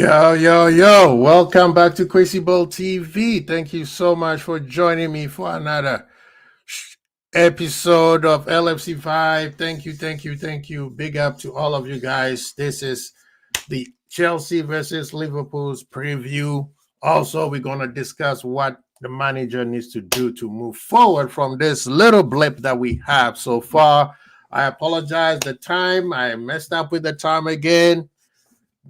Yo. Welcome back to Crazy Ball TV. Thank you so much for joining me for another episode of LFC 5. Thank you. Big up to all of you guys. This is the Chelsea versus Liverpool's preview. Also, we're going to discuss what the manager needs to do to move forward from this little blip that we have so far. I apologize the time. I messed up with the time again.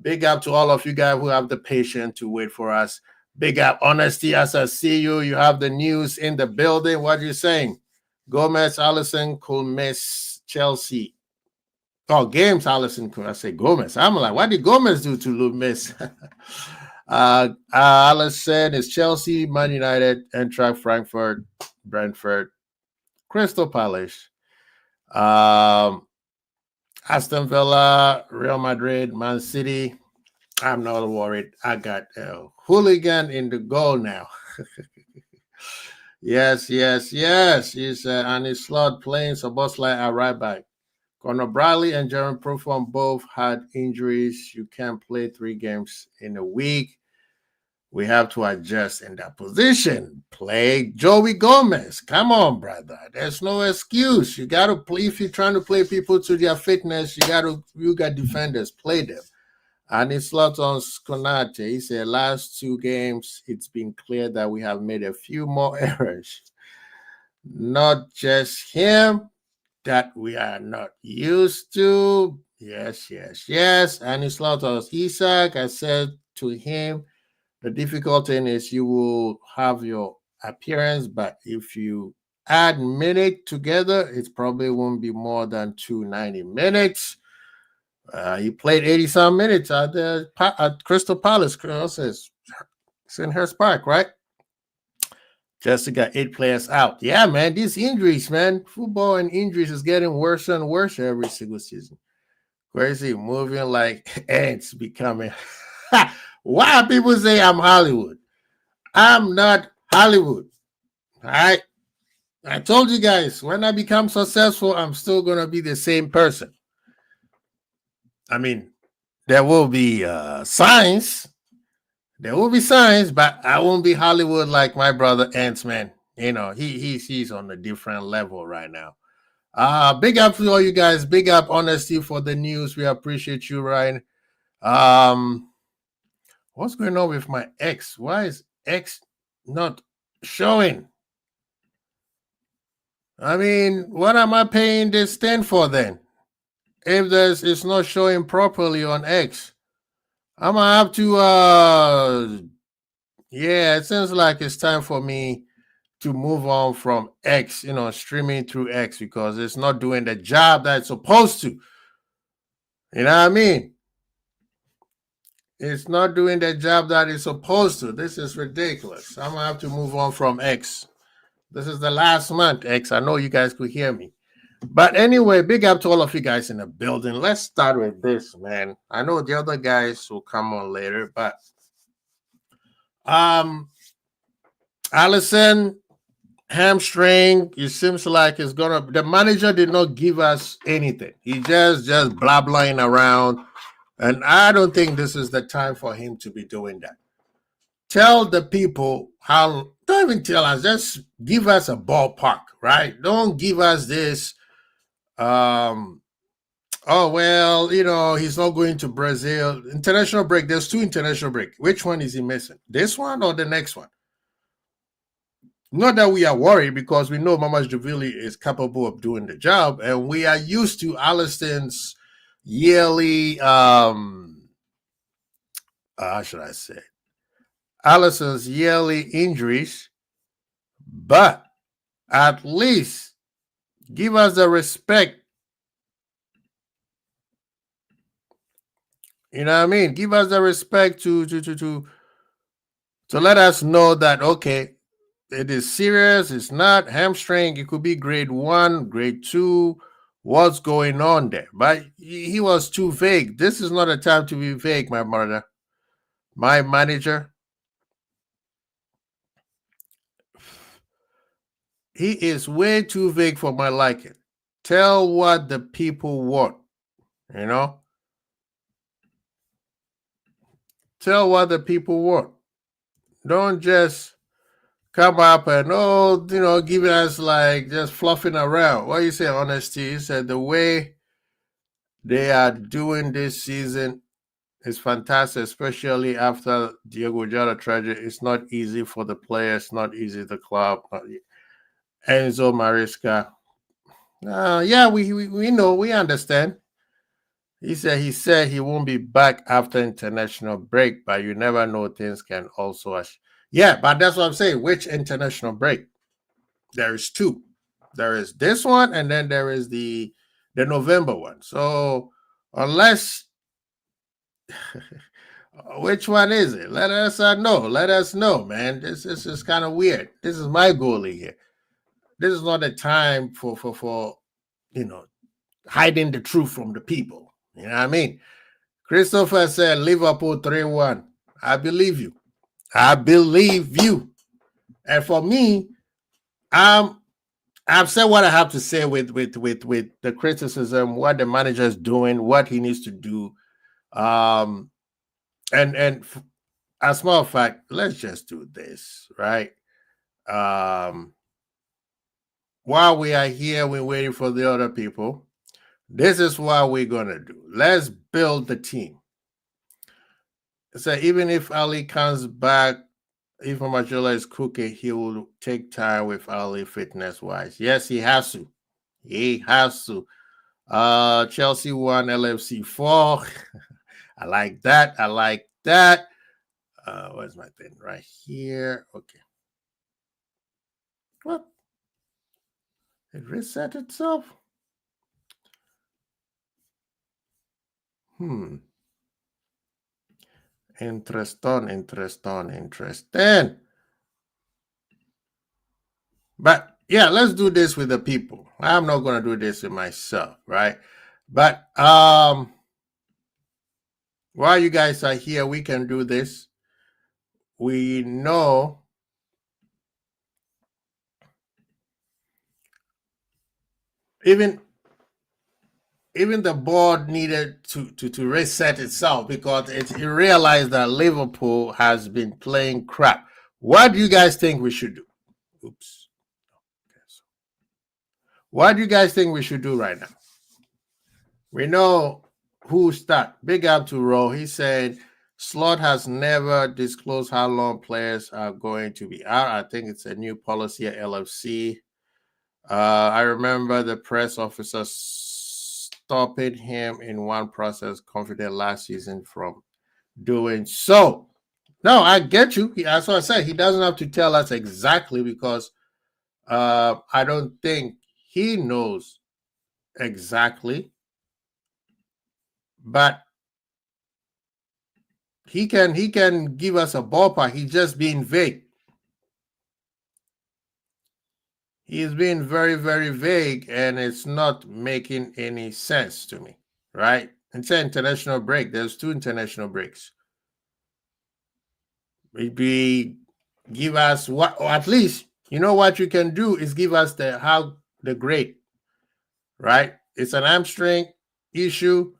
Big up to all of you guys who have the patience to wait for us. Big up, honesty. As I see you, you have the news in the building. What are you saying? Gomez, Allison could miss Chelsea. Oh, games, Allison could. I say Gomez. I'm like, what did Gomez do to miss? Allison is Chelsea, Man United, Eintracht Frankfurt, Brentford, Crystal Palace. Aston Villa, Real Madrid, Man City. I'm not worried. I got a hooligan in the goal now. yes. He's on his slot playing Soboslai at right back. Conor Bradley and Jeremy Profond both had injuries. You can't play 3 games in a week. We have to adjust in that position. Play Joey Gomez. Come on, brother. There's no excuse. You got to play. If you're trying to play people to their fitness, you got defenders. Play them. And it's slot on Skonate. He said last 2 games, it's been clear that we have made a few more errors. Not just him, that we are not used to. Yes. And it's slot on Isaac. I said to him, the difficult thing is you will have your appearance, but if you add minute together, it probably won't be more than 290 minutes. He played 80-some minutes at Crystal Palace. It's in Hurst Park, right? Just got 8 players out. Yeah, man, these injuries, man. Football and injuries is getting worse and worse every single season. Crazy, moving like ants, becoming... Why people say I'm Hollywood? I'm not Hollywood. All right? I told you guys, when I become successful, I'm still going to be the same person. I mean, there will be signs. There will be signs, but I won't be Hollywood like my brother Ant-Man. You know, he's on a different level right now. Big up to all you guys. Big up, honesty, for the news. We appreciate you, Ryan. What's going on with my X? Why is X not showing? I mean, what am I paying this stand for then? If it's not showing properly on X, I'm gonna have to yeah, it seems like it's time for me to move on from X, streaming through X, because it's not doing the job that it's supposed to. You know what I mean? It's not doing the job that it's supposed to. This is ridiculous. I'm gonna have to move on from X. This is the last month, X. I know you guys could hear me. But anyway, big up to all of you guys in the building. Let's start with this, man. I know the other guys will come on later, but Allison, hamstring, it seems like it's the manager did not give us anything. He just blabbering around. And I don't think this is the time for him to be doing that. Tell the people don't even tell us, just give us a ballpark, right? Don't give us this, oh, well, he's not going to Brazil. International break, there's 2 international break. Which one is he missing? This one or the next one? Not that we are worried, because we know Mamajashvili is capable of doing the job, and we are used to Allison's yearly, how should I say, Allison's yearly injuries, but at least give us the respect. You know what I mean? Give us the respect to let us know that, okay, it is serious. It's not hamstring. It could be grade 1, grade 2. What's going on there? But he was too vague. This is not a time to be vague, my brother. My manager, he is way too vague for my liking. Tell what the people want, Tell what the people want. Don't just come up and giving us like just fluffing around. What you say, honesty? He said the way they are doing this season is fantastic, especially after Diego Jota tragedy. It's not easy for the players, not easy the club. Enzo Maresca. Yeah, we know, we understand. He said he won't be back after international break, but you never know, things can also. Yeah, but that's what I'm saying. Which international break? There is two. There is this one, and then there is the November one. So unless which one is it? Let us know. Let us know, man. This is kind of weird. This is my goalie here. This is not a time for hiding the truth from the people. You know what I mean? Christopher said Liverpool 3-1. I believe you. I believe you. And for me, I've said what I have to say with the criticism, what the manager is doing, what he needs to do. And as a matter of fact, let's just do this, right? While we are here, we're waiting for the other people. This is what we're going to do. Let's build the team. So even if Ali comes back, if Majola is cooking, he will take time with Ali fitness-wise. Yes, he has to. He has to. Chelsea 1, LFC 4. I like that. I like that. Where's my thing? Right here. Okay. What? It reset itself? Interesting. But yeah, let's do this with the people. I'm not going to do this with myself, right? But while you guys are here, we can do this. We know even the board needed to reset itself because it realized that Liverpool has been playing crap. What do you guys think we should do? Oops. Okay, so what do you guys think we should do right now? We know who start. Big up to Ro. He said Slot has never disclosed how long players are going to be out. I think it's a new policy at LFC. I remember the press officer stopping him in one process confident last season from doing so. No, I get you. That's what I said. He doesn't have to tell us exactly because I don't think he knows exactly. But he can give us a ballpark. He's just being vague. He's being very, very vague, and it's not making any sense to me, right? It's an international break. There's 2 international breaks. Maybe give us what, or at least, you know what you can do is give us the grade, right? It's an hamstring issue.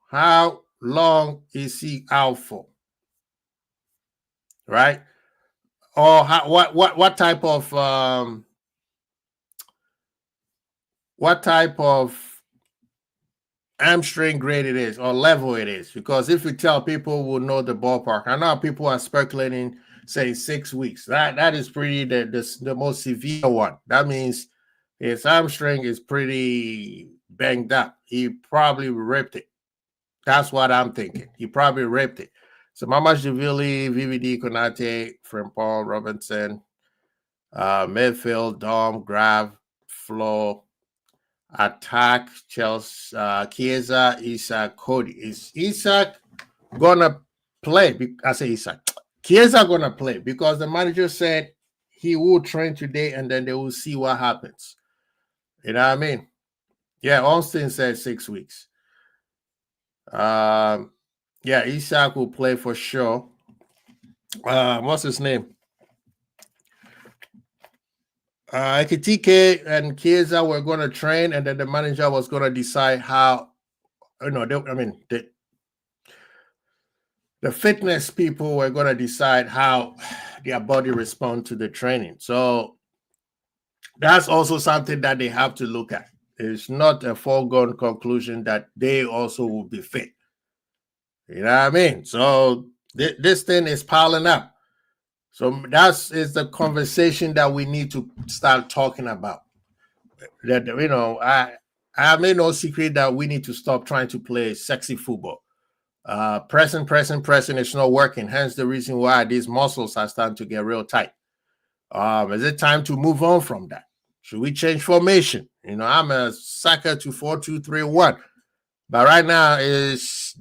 How long is he out for? Right? Or what type of hamstring grade it is or level it is? Because if we tell people, we'll know the ballpark. I know people are speculating, say 6 weeks. That is pretty the most severe one. That means his hamstring is pretty banged up. He probably ripped it. That's what I'm thinking. He probably ripped it. So Mamashvili, VVD, Konate, Frimpong, Robinson, midfield, Dom, Grav, Flo, attack, Chelsea, Chiesa, Isak, Cody. Is Isak gonna play? I say Isak. Chiesa gonna play because the manager said he will train today and then they will see what happens. You know what I mean? Yeah, Austin said 6 weeks. Yeah, Isak will play for sure. What's his name? Ekitike and Chiesa were going to train, and then the manager was going to decide how. the fitness people were going to decide how their body respond to the training. So that's also something that they have to look at. It's not a foregone conclusion that they also will be fit. You know what I mean? So this thing is piling up. So that's is the conversation that we need to start talking about. That I made no secret that we need to stop trying to play sexy football. Pressing is not working. Hence the reason why these muscles are starting to get real tight. Is it time to move on from that? Should we change formation? I'm a sucker to 4-2-3-1, but right now is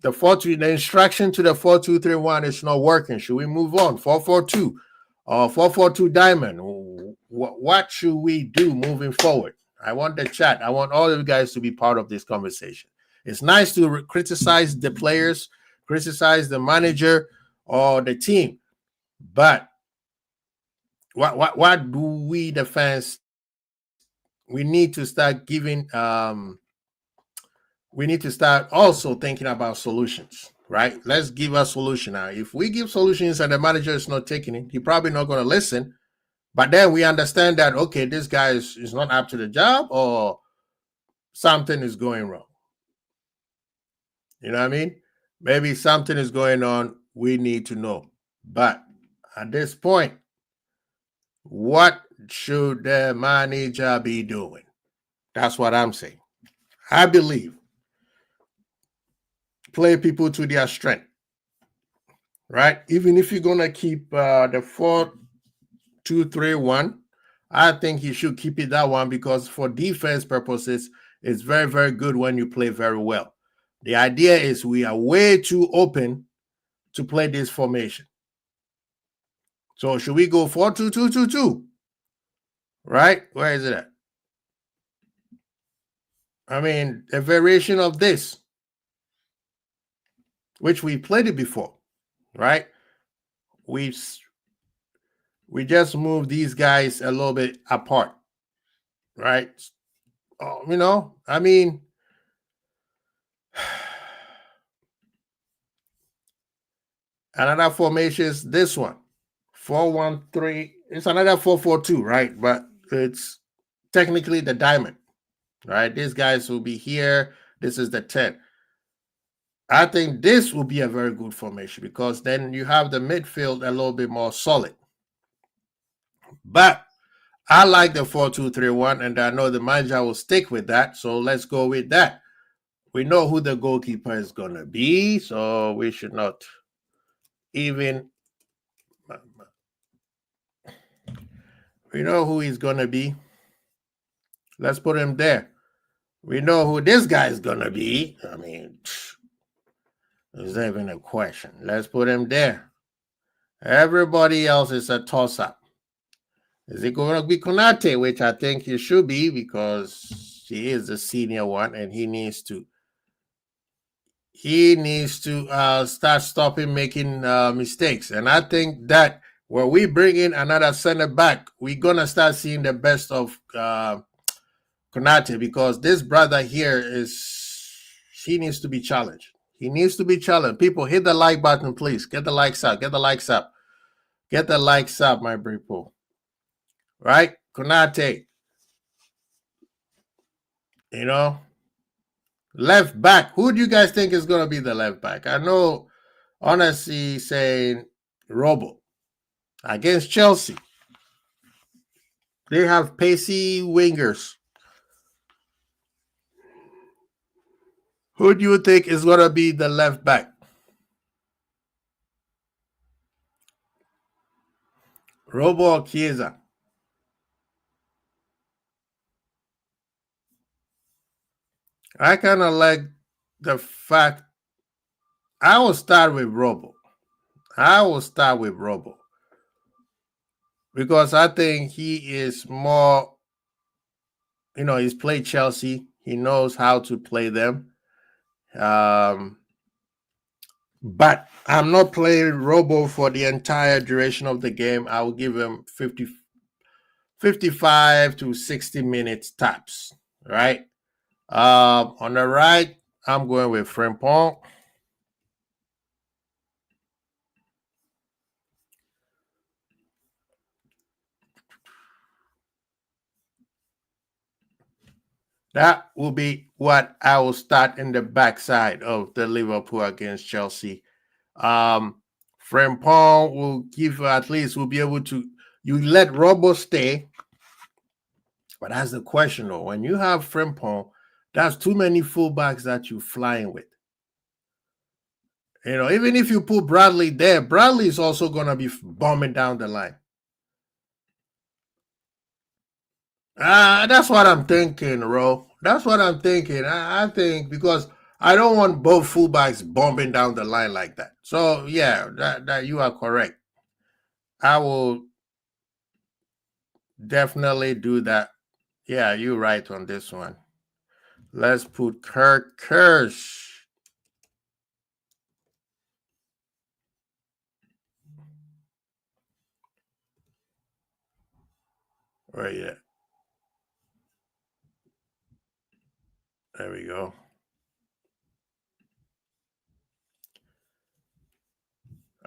the 4-2. The instruction to the 4-2-3-1 is not working. Should we move on 4-4-2 or 4-4-2 diamond? What should we do moving forward? I want the chat. I want all of you guys to be part of this conversation. It's nice to criticize the players, criticize the manager or the team, but what do we, the fans, we need to start giving, we need to start also thinking about solutions, right? Let's give a solution. Now, if we give solutions and the manager is not taking it, he's probably not going to listen. But then we understand that, okay, this guy is not up to the job or something is going wrong. You know what I mean? Maybe something is going on. We need to know. But at this point, what should the manager be doing? That's what I'm saying. I believe play people to their strength, right? Even if you're going to keep the 4-2-3-1, I think he should keep it that one because for defense purposes, it's very, very good when you play very well. The idea is we are way too open to play this formation. So should we go 4-2-2-2-2? Right? Where is it at? I mean, a variation of this, which we played it before, right? We just moved these guys a little bit apart, right? I mean, another formation is this one, 4-1-3. It's another 4-4-2, right? But it's technically the diamond, right? These guys will be here. This is the 10. I think this will be a very good formation because then you have the midfield a little bit more solid. But I like the 4-2-3-1, and I know the manager will stick with that. So let's go with that. We know who the goalkeeper is going to be, so we should not even. We know who he's going to be. Let's put him there. We know who this guy is going to be. I mean, is that even a question? Let's put him there. Everybody else is a toss-up. Is it going to be Konate, which I think he should be because he is the senior one and he needs to start stopping making mistakes. And I think that when we bring in another center back, we're going to start seeing the best of Konate because this brother here he needs to be challenged. He needs to be challenged. People, hit the like button, please. Get the likes up. Get the likes up. Get the likes up, my people. Right? Konate. Left back. Who do you guys think is going to be the left back? I know, honestly, saying Robo against Chelsea. They have pacey wingers. Who do you think is going to be the left back? Robo or Chiesa? I kind of like the fact I will start with Robo. Because I think he is more, he's played Chelsea. He knows how to play them. But I'm not playing Robo for the entire duration of the game. I will give him 55 to 60 minutes tops, right? On the right, I'm going with Frimpong. That will be what I will start in the backside of the Liverpool against Chelsea. Frimpong will give at least will be able to. You let Robo stay, but that's the question though. When you have Frimpong, that's too many fullbacks that you're flying with. You know, even if you put Bradley there, Bradley is also going to be bombing down the line. That's what I'm thinking, Ro. That's what I'm thinking. I think because I don't want both fullbacks bombing down the line like that. So yeah, that you are correct. I will definitely do that. Yeah, you're right on this one. Let's put Kirsch. Right, yeah. There we go.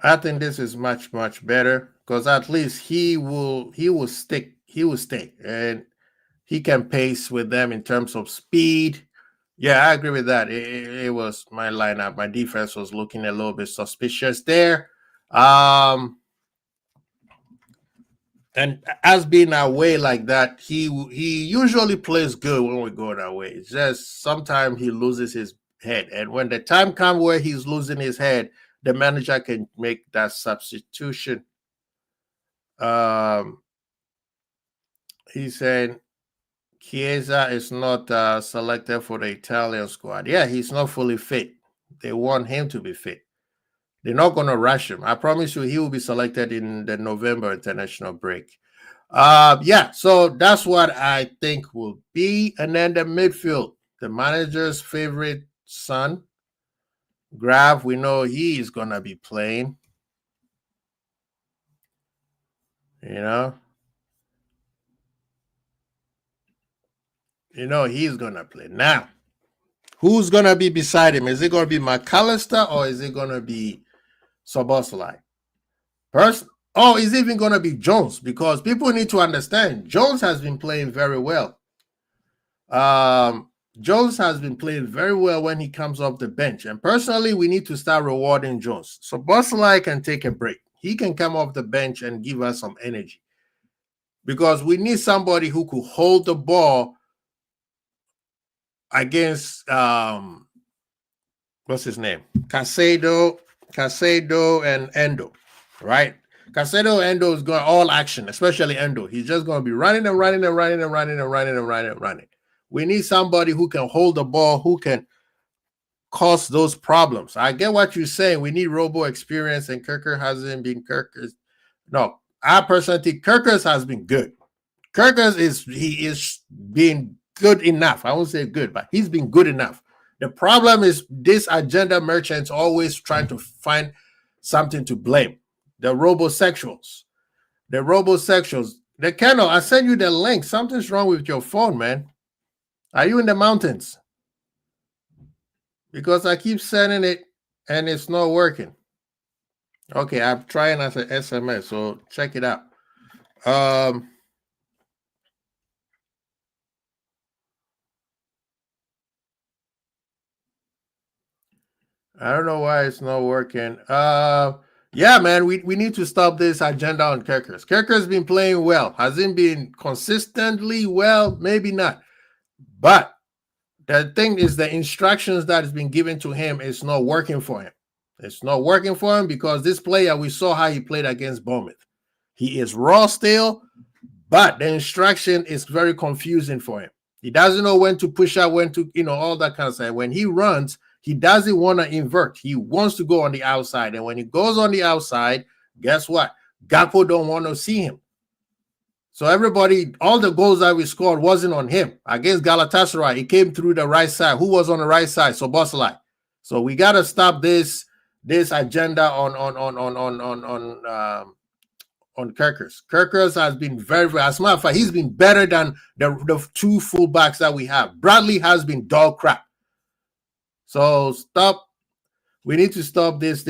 I think this is much better because at least he will stay, and he can pace with them in terms of speed. Yeah, I agree with that. It was my lineup. My defense was looking a little bit suspicious there. And as being away like that, he usually plays good when we go that way. It's just sometimes he loses his head, and when the time comes where he's losing his head, the manager can make that substitution. He said Chiesa is not selected for the Italian squad. Yeah, he's not fully fit. They want him to be fit. They're not going to rush him. I promise you, he will be selected in the November international break. Yeah, so that's what I think will be. And then the midfield, the manager's favorite son, Graf, we know he is going to be playing. You know he's going to play. Now, who's going to be beside him? Is it going to be McAllister or is it going to be Szoboszlai? Oh, is it even going to be Jones? Because people need to understand Jones has been playing very well. Jones has been playing very well when he comes off the bench. And personally, we need to start rewarding Jones. So Szoboszlai can take a break. He can come off the bench and give us some energy. Because we need somebody who could hold the ball against what's his name? Caicedo and Endo, right? Caicedo and Endo is going all action, especially Endo. He's just going to be running. We need somebody who can hold the ball, who can cause those problems. I get what you're saying. We need robo experience, and Kirker hasn't been Kirker's. No, I personally think Kirker's has been good. Kirker's is being good enough. I won't say good, but he's been good enough. The problem is this agenda merchants always trying to find something to blame. The robosexuals. The Kendall, I sent you the link. Something's wrong with your phone, man. Are you in the mountains? Because I keep sending it and it's not working. Okay, I'm trying as an SMS, so check it out. I don't know why it's not working. Yeah, man, we need to stop this agenda on Kirkers. Kirker's been playing well. Hasn't been consistently well, maybe not. But the thing is the instructions that has been given to him is not working for him. It's not working for him because this player, we saw how he played against Bournemouth. He is raw still, but the instruction is very confusing for him. He doesn't know when to push out, when to, all that kind of stuff. When he runs, he doesn't want to invert. He wants to go on the outside. And when he goes on the outside, guess what? Gakpo don't want to see him. So everybody, all the goals that we scored wasn't on him. Against Galatasaray, he came through the right side. Who was on the right side? Szoboszlai. So we got to stop this agenda on Kirkers. Kirkers has been very, very, as a matter of fact, he's been better than the two fullbacks that we have. Bradley has been dog crap. So stop. We need to stop this.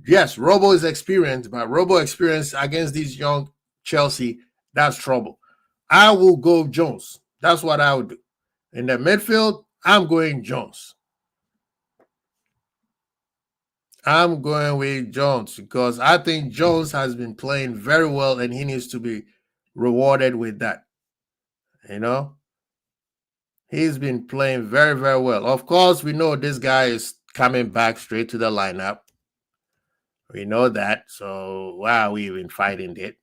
Yes, Robo is experienced, but Robo experience against these young Chelsea, that's trouble. I will go Jones. That's what I would do. In the midfield, I'm going Jones. I'm going with Jones because I think Jones has been playing very well and he needs to be rewarded with that. You know, he's been playing very, very well. Of course, we know this guy is coming back straight to the lineup. We know that. So why are we even fighting it?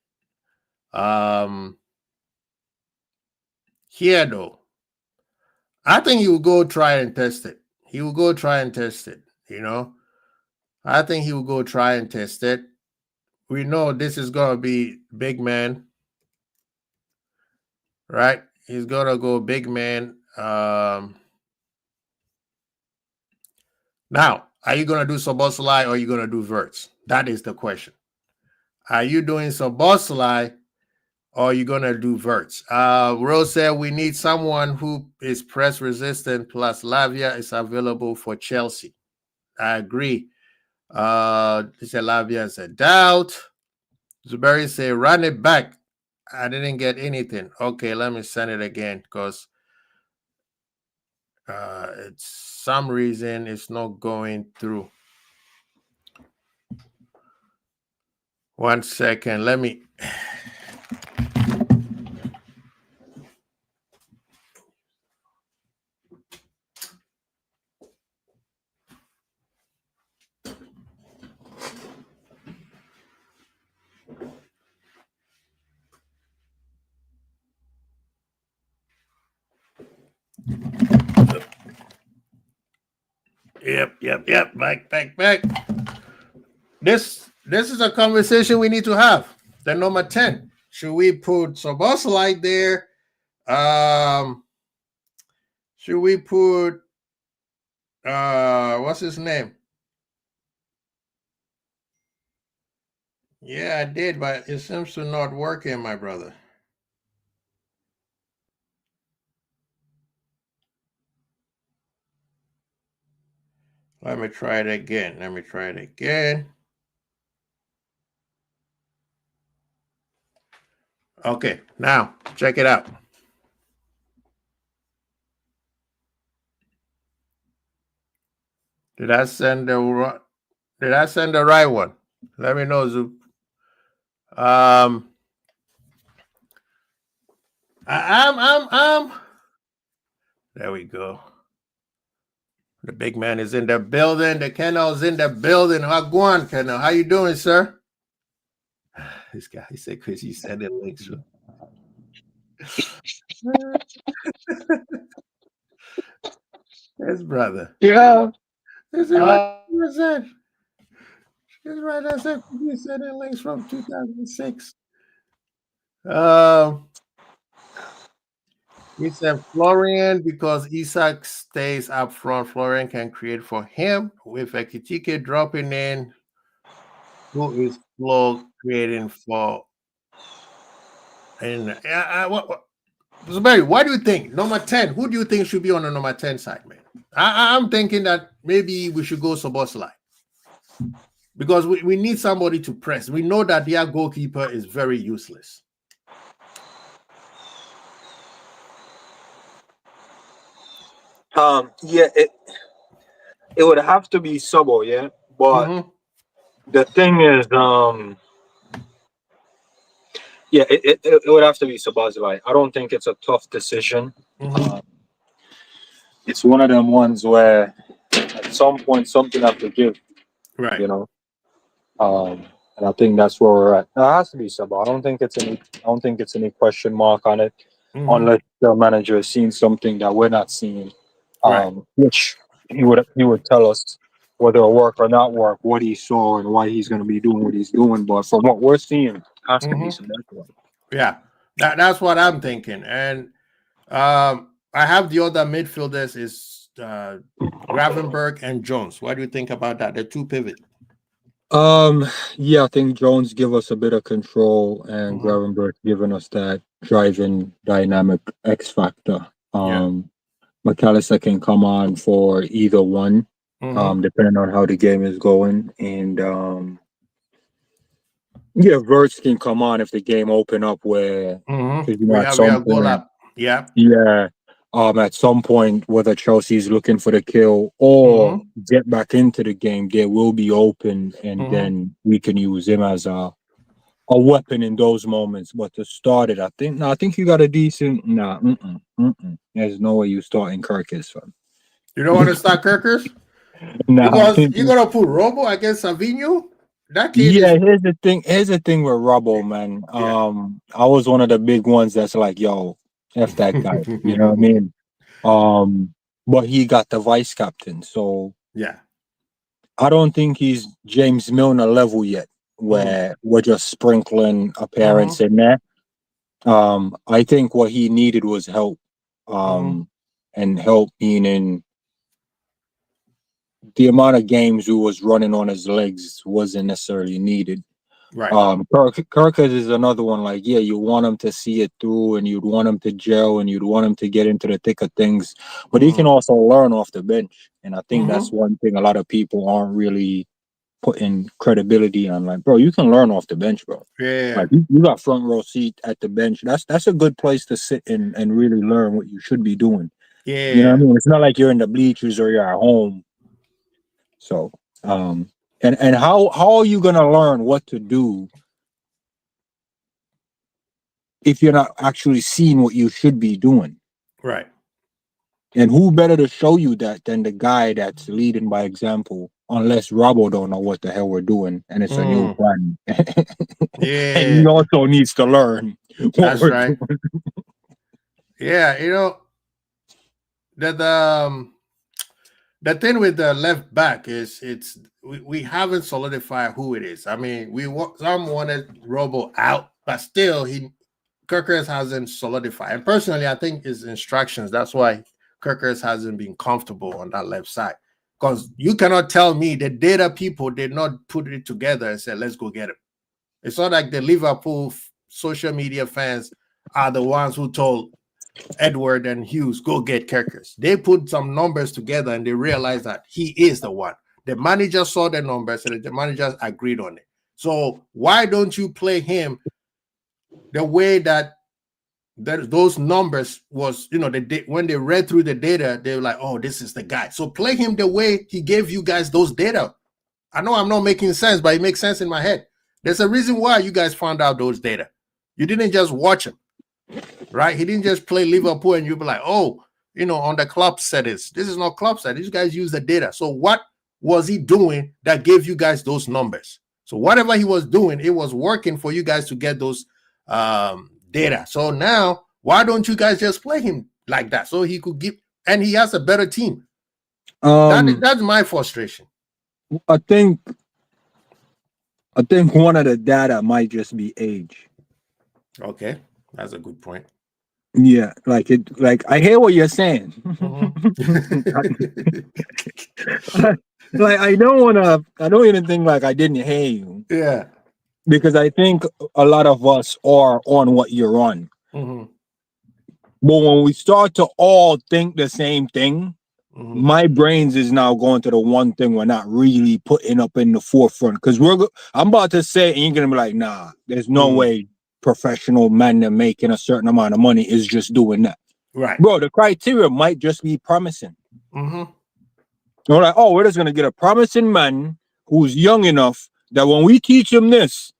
Here though, I think he will go try and test it. He will go try and test it, you know. I think he will go try and test it. We know this is gonna be big man, right? He's gonna go big man. Now, are you gonna do Soboslai or are you gonna do Verts? That is the question. Are you doing Soboslai or are you gonna do Verts? Rose said we need someone who is press resistant. Plus, Lavia is available for Chelsea. I agree. He said Lavia is a doubt. Zuberi say run it back. I didn't get anything. Okay, let me send it again because it's some reason it's not going through. 1 second. Let me. Yep. Back. This is a conversation we need to have. The number 10. Should we put Soboslai there? Should we put what's his name? Yeah, I did, but it seems to not work here, my brother. Let me try it again. Okay, now check it out. Did I send the right one? Let me know, Zoop. I'm there we go. The big man is in the building. The Kennel's in the building. Hagwan, Kennel. How you doing, sir? This guy, he said, Chris, you sent the links. His brother. Yeah. Is it right? It's right. I said, you sent the links from 2006. He said Florian, because Isak stays up front, Florian can create for him with Ekitike dropping in. Who is Flo creating for? And Zuberi, what do you think? Number 10. Who do you think should be on the number 10 side, man? I'm thinking that maybe we should go Soboslai. Because we need somebody to press. We know that their goalkeeper is very useless. Yeah, it would have to be Sobo, yeah. But the thing is, yeah, it would have to be Sabazilai. I don't think it's a tough decision. It's one of them ones where at some point something have to give, right? You know, and I think that's where we're at. Now, it has to be Sabo. I don't think it's any question mark on it, unless the manager has seen something that we're not seeing, which he would tell us whether it work or not work, what he saw and why he's going to be doing what he's doing. But from what we're seeing, it has to be Sabo. Yeah, that's what I'm thinking. And I have the other midfielders is Gravenberg and Jones. What do you think about that? The two pivot. Yeah, I think Jones give us a bit of control and Gravenberg giving us that driving dynamic X factor. McAllister can come on for either one, depending on how the game is going. And yeah, Verts can come on if the game open up where we have goal up. Yeah. at some point, whether Chelsea's looking for the kill or get back into the game, they will be open, and then we can use him as a weapon in those moments. But to start it, I think you got a decent. There's no way you starting Kirkus, fam. You don't want to start Kirkers? Because you're gonna put Robo against Savinho. That kid here's the thing. Here's the thing with Robo, man. I was one of the big ones that's like, yo, F that guy. You know what I mean? But he got the vice captain, so yeah. I don't think he's James Milner level yet, where we're just sprinkling appearance in there. I think what he needed was help. And help meaning the amount of games who was running on his legs wasn't necessarily needed. Right. Kirkus is another one. Like, yeah, you want him to see it through, and you'd want him to gel, and you'd want him to get into the thick of things. But he can also learn off the bench, and I think that's one thing a lot of people aren't really putting credibility on. Like, bro, you can learn off the bench, bro. Yeah. Like, you got front row seat at the bench. That's a good place to sit and really learn what you should be doing. Yeah. You know what I mean? It's not like you're in the bleachers or you're at home. So, and how are you gonna learn what to do if you're not actually seeing what you should be doing? Right. And who better to show you that than the guy that's leading by example? Unless Robbo don't know what the hell we're doing, and it's a new plan. Yeah. And he also needs to learn. That's right. Yeah, you know that the thing with the left back is we haven't solidified who it is. I mean, some wanted Robo out, but still Kirkers hasn't solidified. And personally, I think his instructions. That's why Kirkers hasn't been comfortable on that left side. Because you cannot tell me the data people did not put it together and say, let's go get him. It's not like the Liverpool social media fans are the ones who told Edward and Hughes, go get Kirkers. They put some numbers together and they realized that he is the one. The manager saw the numbers and the manager agreed on it. So why don't you play him the way that those numbers was, you know, when they read through the data, they were like, oh, this is the guy. So play him the way he gave you guys those data. I know I'm not making sense, but it makes sense in my head. There's a reason why you guys found out those data. You didn't just watch him, right? He didn't just play Liverpool and you'd be like, oh, you know, on the club settings. This is not club settings. You guys use the data. So what was he doing that gave you guys those numbers? So whatever he was doing, it was working for you guys to get those data. So now, why don't you guys just play him like that so he could give, and he has a better team? That's my frustration. I think one of the data might just be age. Okay, that's a good point. Yeah, like I hear what you're saying. Like I don't even think like I didn't hear you. Yeah. Because I think a lot of us are on what you're on. But when we start to all think the same thing, my brains is now going to the one thing we're not really putting up in the forefront. Because I'm about to say, and you're gonna be like, nah, there's no way professional men that making a certain amount of money is just doing that. Right. Bro, the criteria might just be promising. We're like, oh, we're just gonna get a promising man who's young enough that when we teach him this,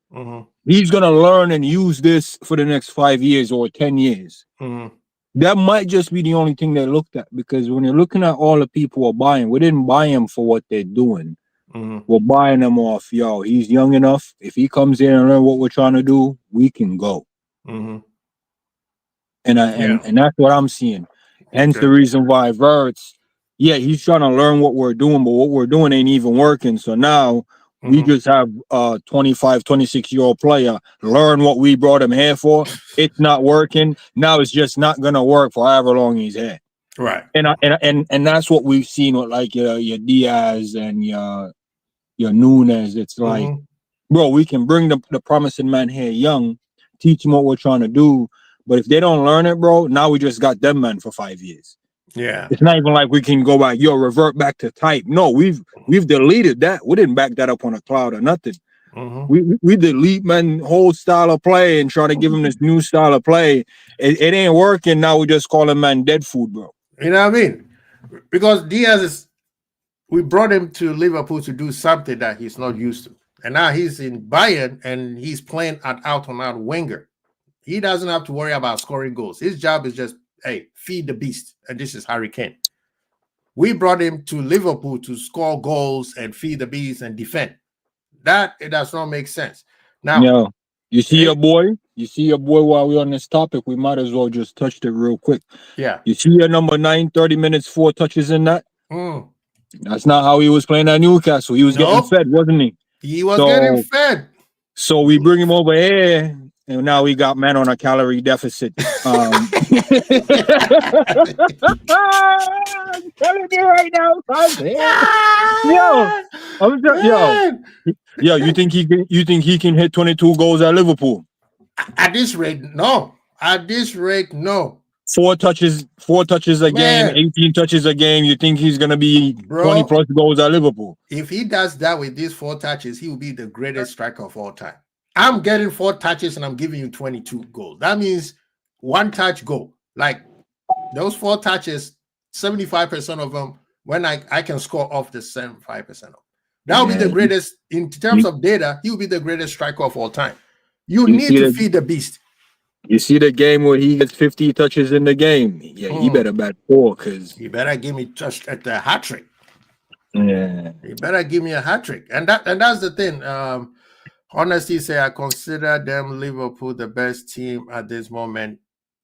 he's gonna learn and use this for the next 5 years or 10 years. That might just be the only thing they looked at, because when you're looking at all the people we're buying, we didn't buy him for what they're doing. We're buying them off, yo, he's young enough. If he comes in and learn what we're trying to do, we can go. And that's what I'm seeing. Hence the reason why Verts, yeah, he's trying to learn what we're doing, but what we're doing ain't even working. So now we just have a 25, 26-year-old player learn what we brought him here for. It's not working. Now it's just not gonna work for however long he's here. Right. And that's what we've seen with like your Diaz and your Nunes. It's like, bro, we can bring the promising man here young, teach him what we're trying to do. But if they don't learn it, bro, now we just got them man for 5 years. Yeah. It's not even like we can go back, revert back to type. No, we've deleted that. We didn't back that up on a cloud or nothing. We delete man whole style of play and try to give him this new style of play. It ain't working. Now we just call him man dead food, bro. You know what I mean? Because Diaz is, we brought him to Liverpool to do something that he's not used to. And now he's in Bayern and he's playing an out-and-out winger. He doesn't have to worry about scoring goals. His job is just, hey, feed the beast. And this is Harry Kane. We brought him to Liverpool to score goals and feed the beast and defend. That, it does not make sense. Now, yeah, you see your boy? You see your boy while we're on this topic, we might as well just touch it real quick. Yeah. You see your number 9, 30 minutes, 4 touches in that? That's not how he was playing at Newcastle. He was getting fed, wasn't he? He was getting fed. So we bring him over here, and now we got man on a calorie deficit. I'm telling you right now, yo, you think he can hit 22 goals at Liverpool? At this rate, no. At this rate, no. 4 touches a game, 18 touches a game. You think he's gonna be 20 plus goals at Liverpool? If he does that with these 4 touches, he will be the greatest striker of all time. I'm getting 4 touches and I'm giving you 22 goals. That means 1 touch goal. Like those 4 touches, 75% of them, when I can score off the 75% of them. That will be the greatest in terms of data. He will be the greatest striker of all time. You need to feed the beast. You see the game where he gets 50 touches in the game. Yeah, he better bat 4 because he better give me just at the hat trick. Yeah, he better give me a hat trick, and that's the thing. Honestly, say I consider them Liverpool the best team at this moment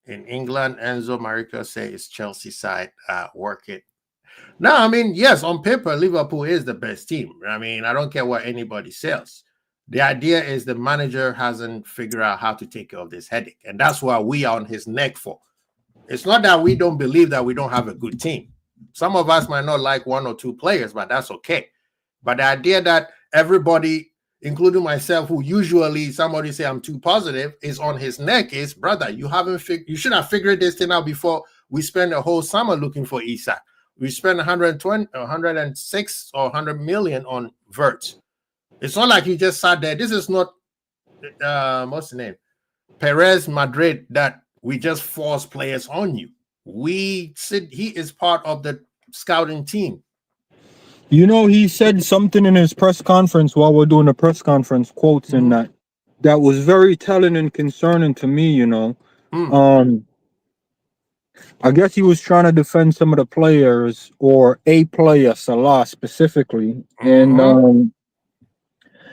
in England. Enzo Marico say it's Chelsea side. Work it. No, I mean yes, on paper Liverpool is the best team. I mean I don't care what anybody says. The idea is the manager hasn't figured out how to take care of this headache. And that's why we are on his neck for. It's not that we don't believe that we don't have a good team. Some of us might not like 1 or 2 players, but that's okay. But the idea that everybody, including myself, who usually somebody say I'm too positive, is on his neck is, brother, you should have figured this thing out before we spend a whole summer looking for Isak. We spend 120, 106 or 100 million on Verts. It's not like you just sat there. This is not, what's the name? Perez Madrid that we just force players on you. He is part of the scouting team. You know, he said something in his press conference while we're doing the press conference, quotes in that was very telling and concerning to me, you know. I guess he was trying to defend some of the players or a player, Salah specifically. And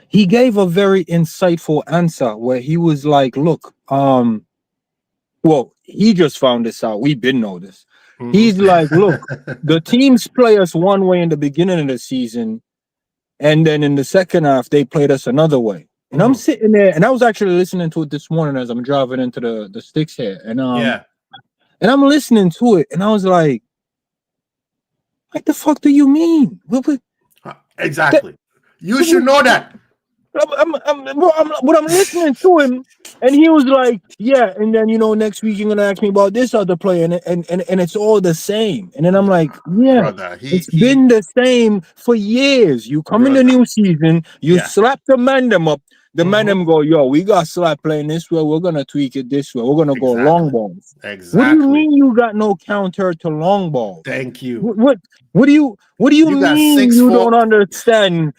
he gave a very insightful answer where he was like, look, well, he just found this out. We didn't know this. He's like, look, the teams play us one way in the beginning of the season, and then in the second half, they played us another way. And I'm sitting there, and I was actually listening to it this morning as I'm driving into the sticks here. And and I'm listening to it, and I was like, what the fuck do you mean? Exactly. You should know that. I'm listening to him, and he was like, "Yeah," and then next week you're gonna ask me about this other player, and it's all the same. And then I'm like, "Yeah, brother, it's been the same for years. You come in the new season, you slap the man up. The man them go, yo, we got slap playing this way. We're gonna tweak it this way. We're gonna go long balls. Exactly. What do you mean you got no counter to long balls? Thank you. What do you mean you don't understand?"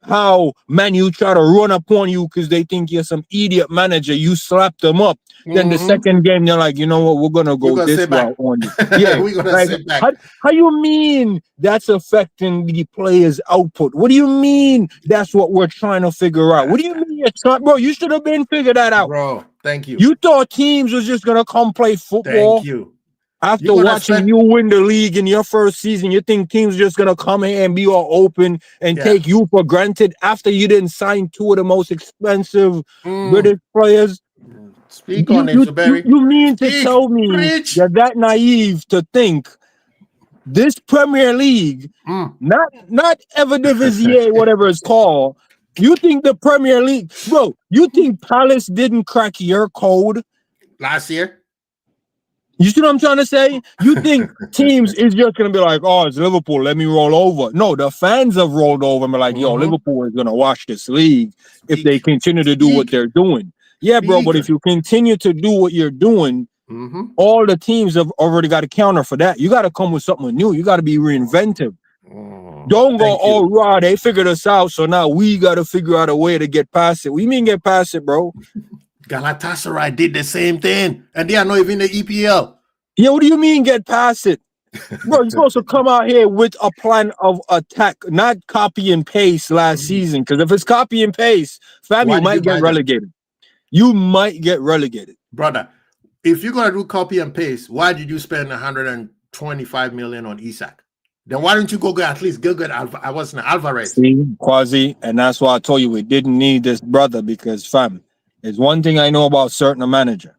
How you try to run upon you because they think you're some idiot manager. You slap them up. Then the second game, they're like, you know what? We're gonna go this route on you. Yeah, we're gonna sit back. How you mean that's affecting the players' output? What do you mean that's what we're trying to figure out? What do you mean it's not, bro? You should have been figured that out, bro. Thank you. You thought teams was just gonna come play football? Thank you. After watching you win the league in your first season, you think teams just gonna come here and be all open and take you for granted after you didn't sign 2 of the most expensive British players? Speak on it, Zubairi. You mean to tell me you're that naive to think this Premier League, not Eredivisie, whatever it's called, you think the Premier League, bro, you think Palace didn't crack your code last year? You see what I'm trying to say? You think teams is just gonna be like, oh, it's Liverpool, let me roll over. No, the fans have rolled over and be like, yo, Liverpool is gonna watch this league if they continue to do what they're doing. Yeah, bro, but if you continue to do what you're doing, all the teams have already got a counter for that. You got to come with something new. You got to be reinventive. Don't go, oh, right, they figured us out, so now we got to figure out a way to get past it. What do you mean get past it, bro? Galatasaray did the same thing, and they are not even the EPL. Yeah, what do you mean get past it? Bro, you're supposed to come out here with a plan of attack, not copy and paste last season. Because if it's copy and paste, fam, you might get relegated. You might get relegated. Brother, if you're going to do copy and paste, why did you spend 125 million on Isak? Then why don't you go get at least Alvarez? See, Quasi, and that's why I told you we didn't need this brother because, fam, there's one thing I know about certain manager.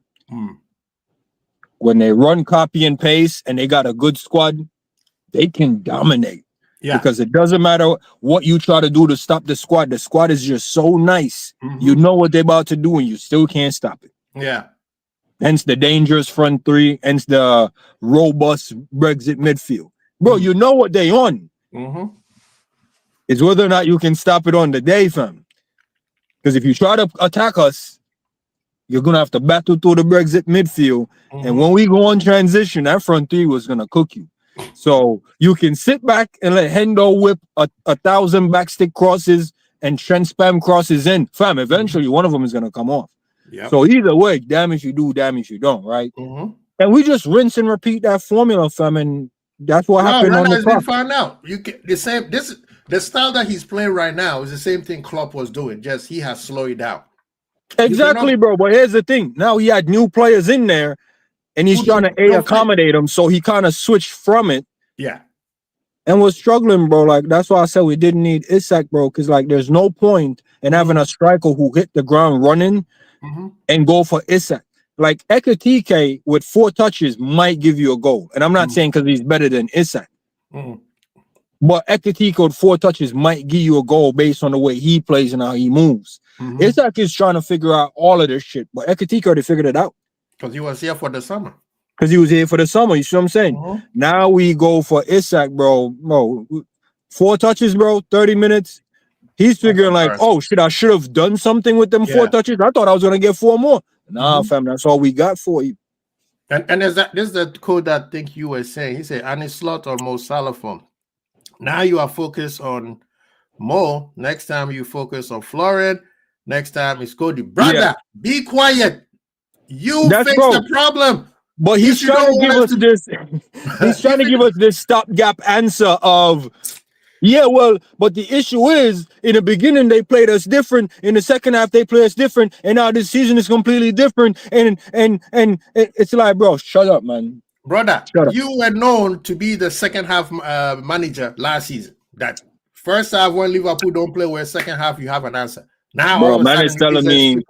When they run copy and paste and they got a good squad, they can dominate. Yeah. Because it doesn't matter what you try to do to stop the squad. The squad is just so nice. You know what they're about to do and you still can't stop it. Yeah. Hence the dangerous front three, hence the robust Brexit midfield. Bro, you know what they on. It's whether or not you can stop it on the day, fam. Because if you try to attack us, you're going to have to battle through the Brexit midfield. And when we go on transition, that front three was going to cook you. So you can sit back and let Hendo whip 1,000 backstick crosses and Trent spam crosses in. Fam, eventually one of them is going to come off. Yep. So either way, damn if you do, damn if you don't, right? And we just rinse and repeat that formula, fam, and that's what happened on the clock. Found out. You can, the style that he's playing right now is the same thing Klopp was doing, just he has slowed it down. Exactly, bro. But here's the thing. Now he had new players in there, and he's trying to accommodate them, so he kind of switched from it. Yeah. And was struggling, bro. Like, that's why I said we didn't need Isak, bro, because, like, there's no point in having a striker who hit the ground running and go for Isak. Like, Ekitike with 4 touches might give you a goal. And I'm not saying because he's better than Isak. But Ekitike with 4 touches might give you a goal based on the way he plays and how he moves. Isak is trying to figure out all of this shit. But Ekitike already figured it out. Because he was here for the summer. Because he was here for the summer. You see what I'm saying? Now we go for Isak, bro. 4 touches, bro, 30 minutes. He's figuring like, oh, shit, I should have done something with them 4 touches. I thought I was going to get 4 more. Nah, fam, that's all we got for you. And this is the code that I think you were saying. He said, Arne Slot or Mo Salah form. Now you are focused on Mo. Next time you focus on Florian. Next time it's Cody. Brother, be quiet. You fix the problem. But he's trying to give us this. He's trying to give us this stopgap answer of, yeah, well, but the issue is in the beginning they played us different. In the second half they play us different, and now this season is completely different. And it's like, bro, shut up, man. Brother, you were known to be the second half manager last season. That first half when Liverpool don't play, where second half you have an answer. Now, bro, man is telling me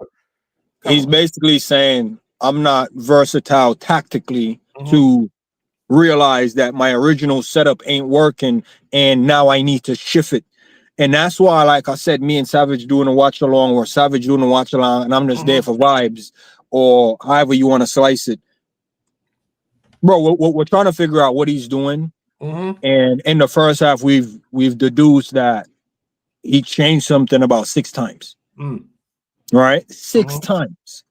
he's basically saying I'm not versatile tactically to realize that my original setup ain't working and now I need to shift it. And that's why, like I said, me and Savage doing a watch along or Savage doing a watch along and I'm just there for vibes or however you want to slice it. Bro, we're trying to figure out what he's doing. And in the first half, we've deduced that he changed something about 6 times. Right? 6 times.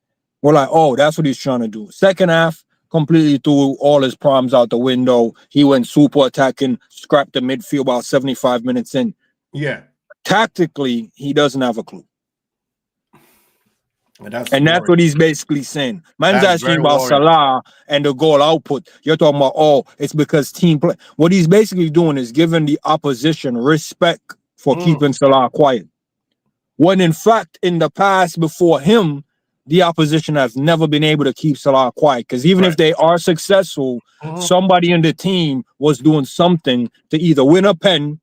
We're like, oh, that's what he's trying to do. Second half, completely threw all his problems out the window. He went super attacking, scrapped the midfield about 75 minutes in. Yeah. Tactically, he doesn't have a clue. And that's what he's basically saying. Man's asking about Salah and the goal output. You're talking about, oh, it's because team play. What he's basically doing is giving the opposition respect for keeping Salah quiet. When in fact, in the past before him, the opposition has never been able to keep Salah quiet. Because even if they are successful, somebody in the team was doing something to either win a pen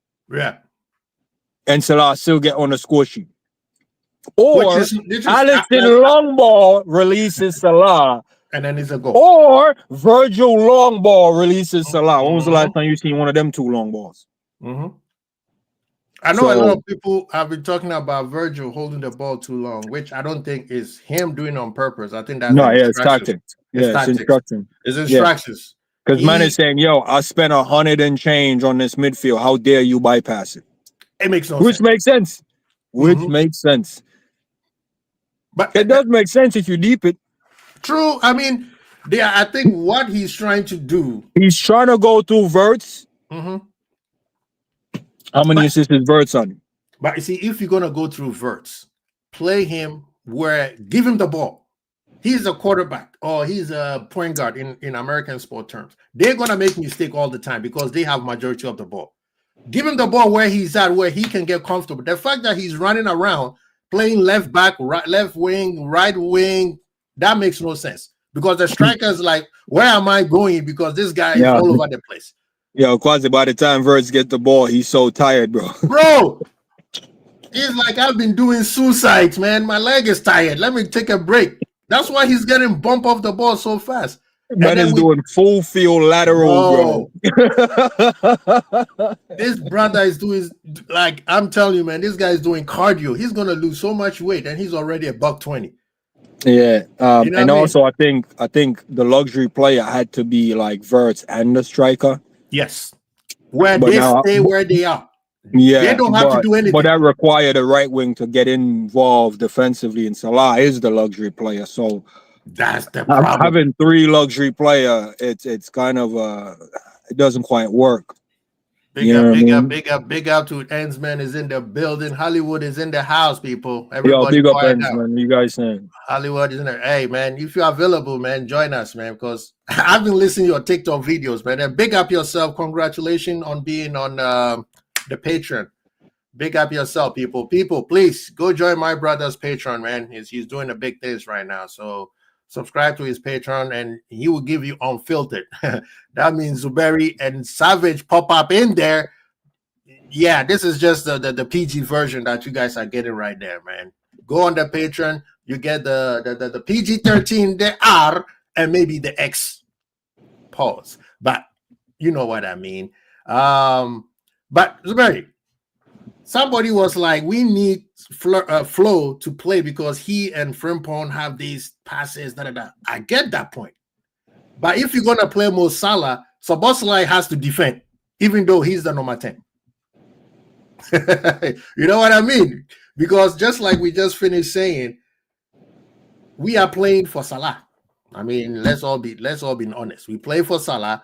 and Salah still get on the score sheet. Or Alisson long ball releases Salah. And then it's a goal. Or Virgil long ball releases Salah. When was the last time you seen one of them 2 long balls? I know a lot of people have been talking about Virgil holding the ball too long, which I don't think is him doing on purpose. I think that's it's tactics. It's Yeah, it's tactics. instruction. It's instructions. Because man is saying, yo, I spent 100 and change on this midfield. How dare you bypass it? It makes no Which sense. makes sense. Which makes sense. But it does make sense if you deep it. True. I mean, I think what he's trying to do. He's trying to go through Verts. How many assists is Verts on? But you see, if you're gonna go through Verts, play him give him the ball. He's a quarterback or he's a point guard in American sport terms. They're gonna make mistake all the time because they have majority of the ball. Give him the ball where he's at, where he can get comfortable. The fact that he's running around playing left back, left wing, right wing, that makes no sense. Because the striker's like, where am I going? Because this guy is all over the place. Yo, Quasi, by the time Verts get the ball, he's so tired, bro. Bro, he's like, I've been doing suicides, man. My leg is tired. Let me take a break. That's why he's getting bumped off the ball so fast. Man is doing full field lateral, bro. This brother is doing, like, I'm telling you, man, this guy is doing cardio. He's gonna lose so much weight, and he's already $120. Yeah, and also I think the luxury player had to be like Verts and the striker. Yes, where they stay where they are. Yeah, they don't have to do anything. But that required a right wing to get involved defensively, and Salah is the luxury player. So that's the problem. Having 3 luxury player, it's kind of it doesn't quite work. Big up to Ensman is in the building. Hollywood is in the house, people. Everybody, big up Ensman. You guys saying Hollywood is in there. Hey, man, if you're available, man, join us, man, because I've been listening to your TikTok videos, man. And big up yourself. Congratulations on being on the Patreon. Big up yourself, people. People, please go join my brother's Patreon, man. He's doing the big things right now. So subscribe to his Patreon, and he will give you unfiltered. That means Zuberi and Savage pop up in there. Yeah, this is just the PG version that you guys are getting right there, man. Go on the Patreon, you get the PG-13, the R, and maybe the X pause. But you know what I mean. But Zuberi, somebody was like, we need Flo to play because he and Frimpong have these passes. I get that point. But if you're going to play Mo Salah, Szoboszlai has to defend, even though he's the number 10. You know what I mean? Because just like we just finished saying, we are playing for Salah. I mean, let's all be honest. We play for Salah.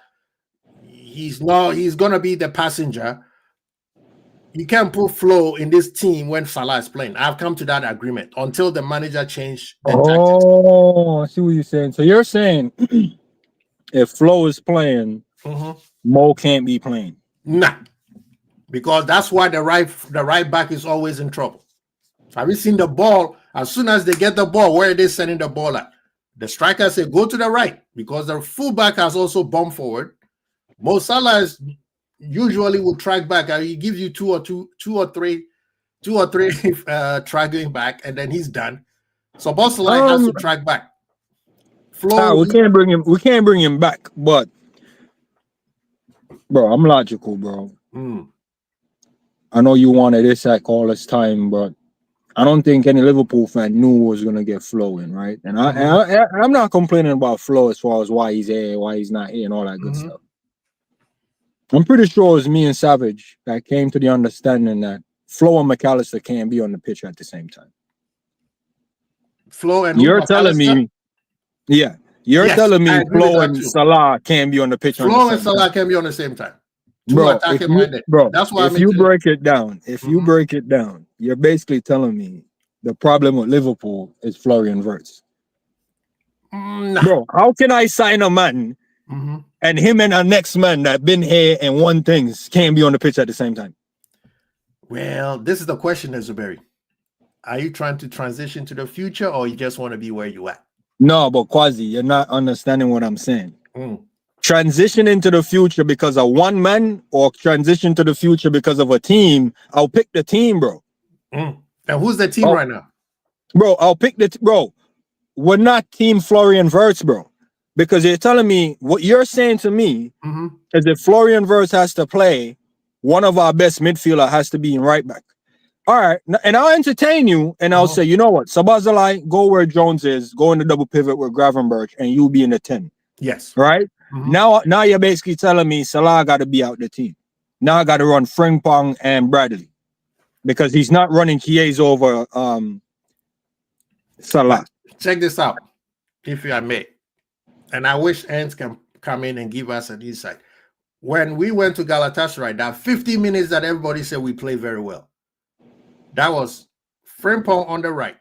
He's going to be the passenger. You can't put Flo in this team when Salah is playing. I've come to that agreement until the manager changed the tactics. I see what you're saying. So you're saying if Flo is playing, Mo can't be playing. Nah, because that's why the right back is always in trouble. Have you seen the ball? As soon as they get the ball, where are they sending the ball at? The striker say go to the right because the fullback has also bumped forward. Mo Salah is usually will track back. He gives you two or three tracking back, and then he's done. So Szoboszlai has to track back. Flo, we can't bring him back, but bro, I'm logical, bro. I know you wanted Isak all this time, but I don't think any Liverpool fan knew who was gonna get Flo in, right? And I'm not complaining about Flo as far as why he's here, why he's not here, and all that good stuff. I'm pretty sure it was me and Savage that came to the understanding that Flo and McAllister can't be on the pitch at the same time. Flo and you're telling me, telling me Flo and Salah can't be on the pitch. Flo and Salah can't be on the same time. Bro, that's why if you break it down, you're basically telling me the problem with Liverpool is Florian Wirtz. Bro, how can I sign a man and him and our next man that been here and won things can't be on the pitch at the same time? Well, this is the question, Zuberi. Are you trying to transition to the future, or you just want to be where you at? No, but Quasi, you're not understanding what I'm saying. Transition into the future because of one man, or transition to the future because of a team. I'll pick the team, bro. And who's the team right now? Bro, I'll pick bro. We're not team Florian Wirtz, bro. Because you're telling me, what you're saying to me is if Florian Wirtz has to play, one of our best midfielder has to be in right back. All right, and I'll entertain you, and I'll say, you know what, Sabazalai, go where Jones is, go in the double pivot with Gravenberch, and you'll be in the 10. Yes. Right? Now you're basically telling me Salah got to be out the team. Now I got to run Frimpong and Bradley because he's not running Chiesa over Salah. Check this out, if I may. And I wish Ants can come in and give us an insight. When we went to Galatasaray, that 50 minutes that everybody said we played very well, that was Frimpong on the right,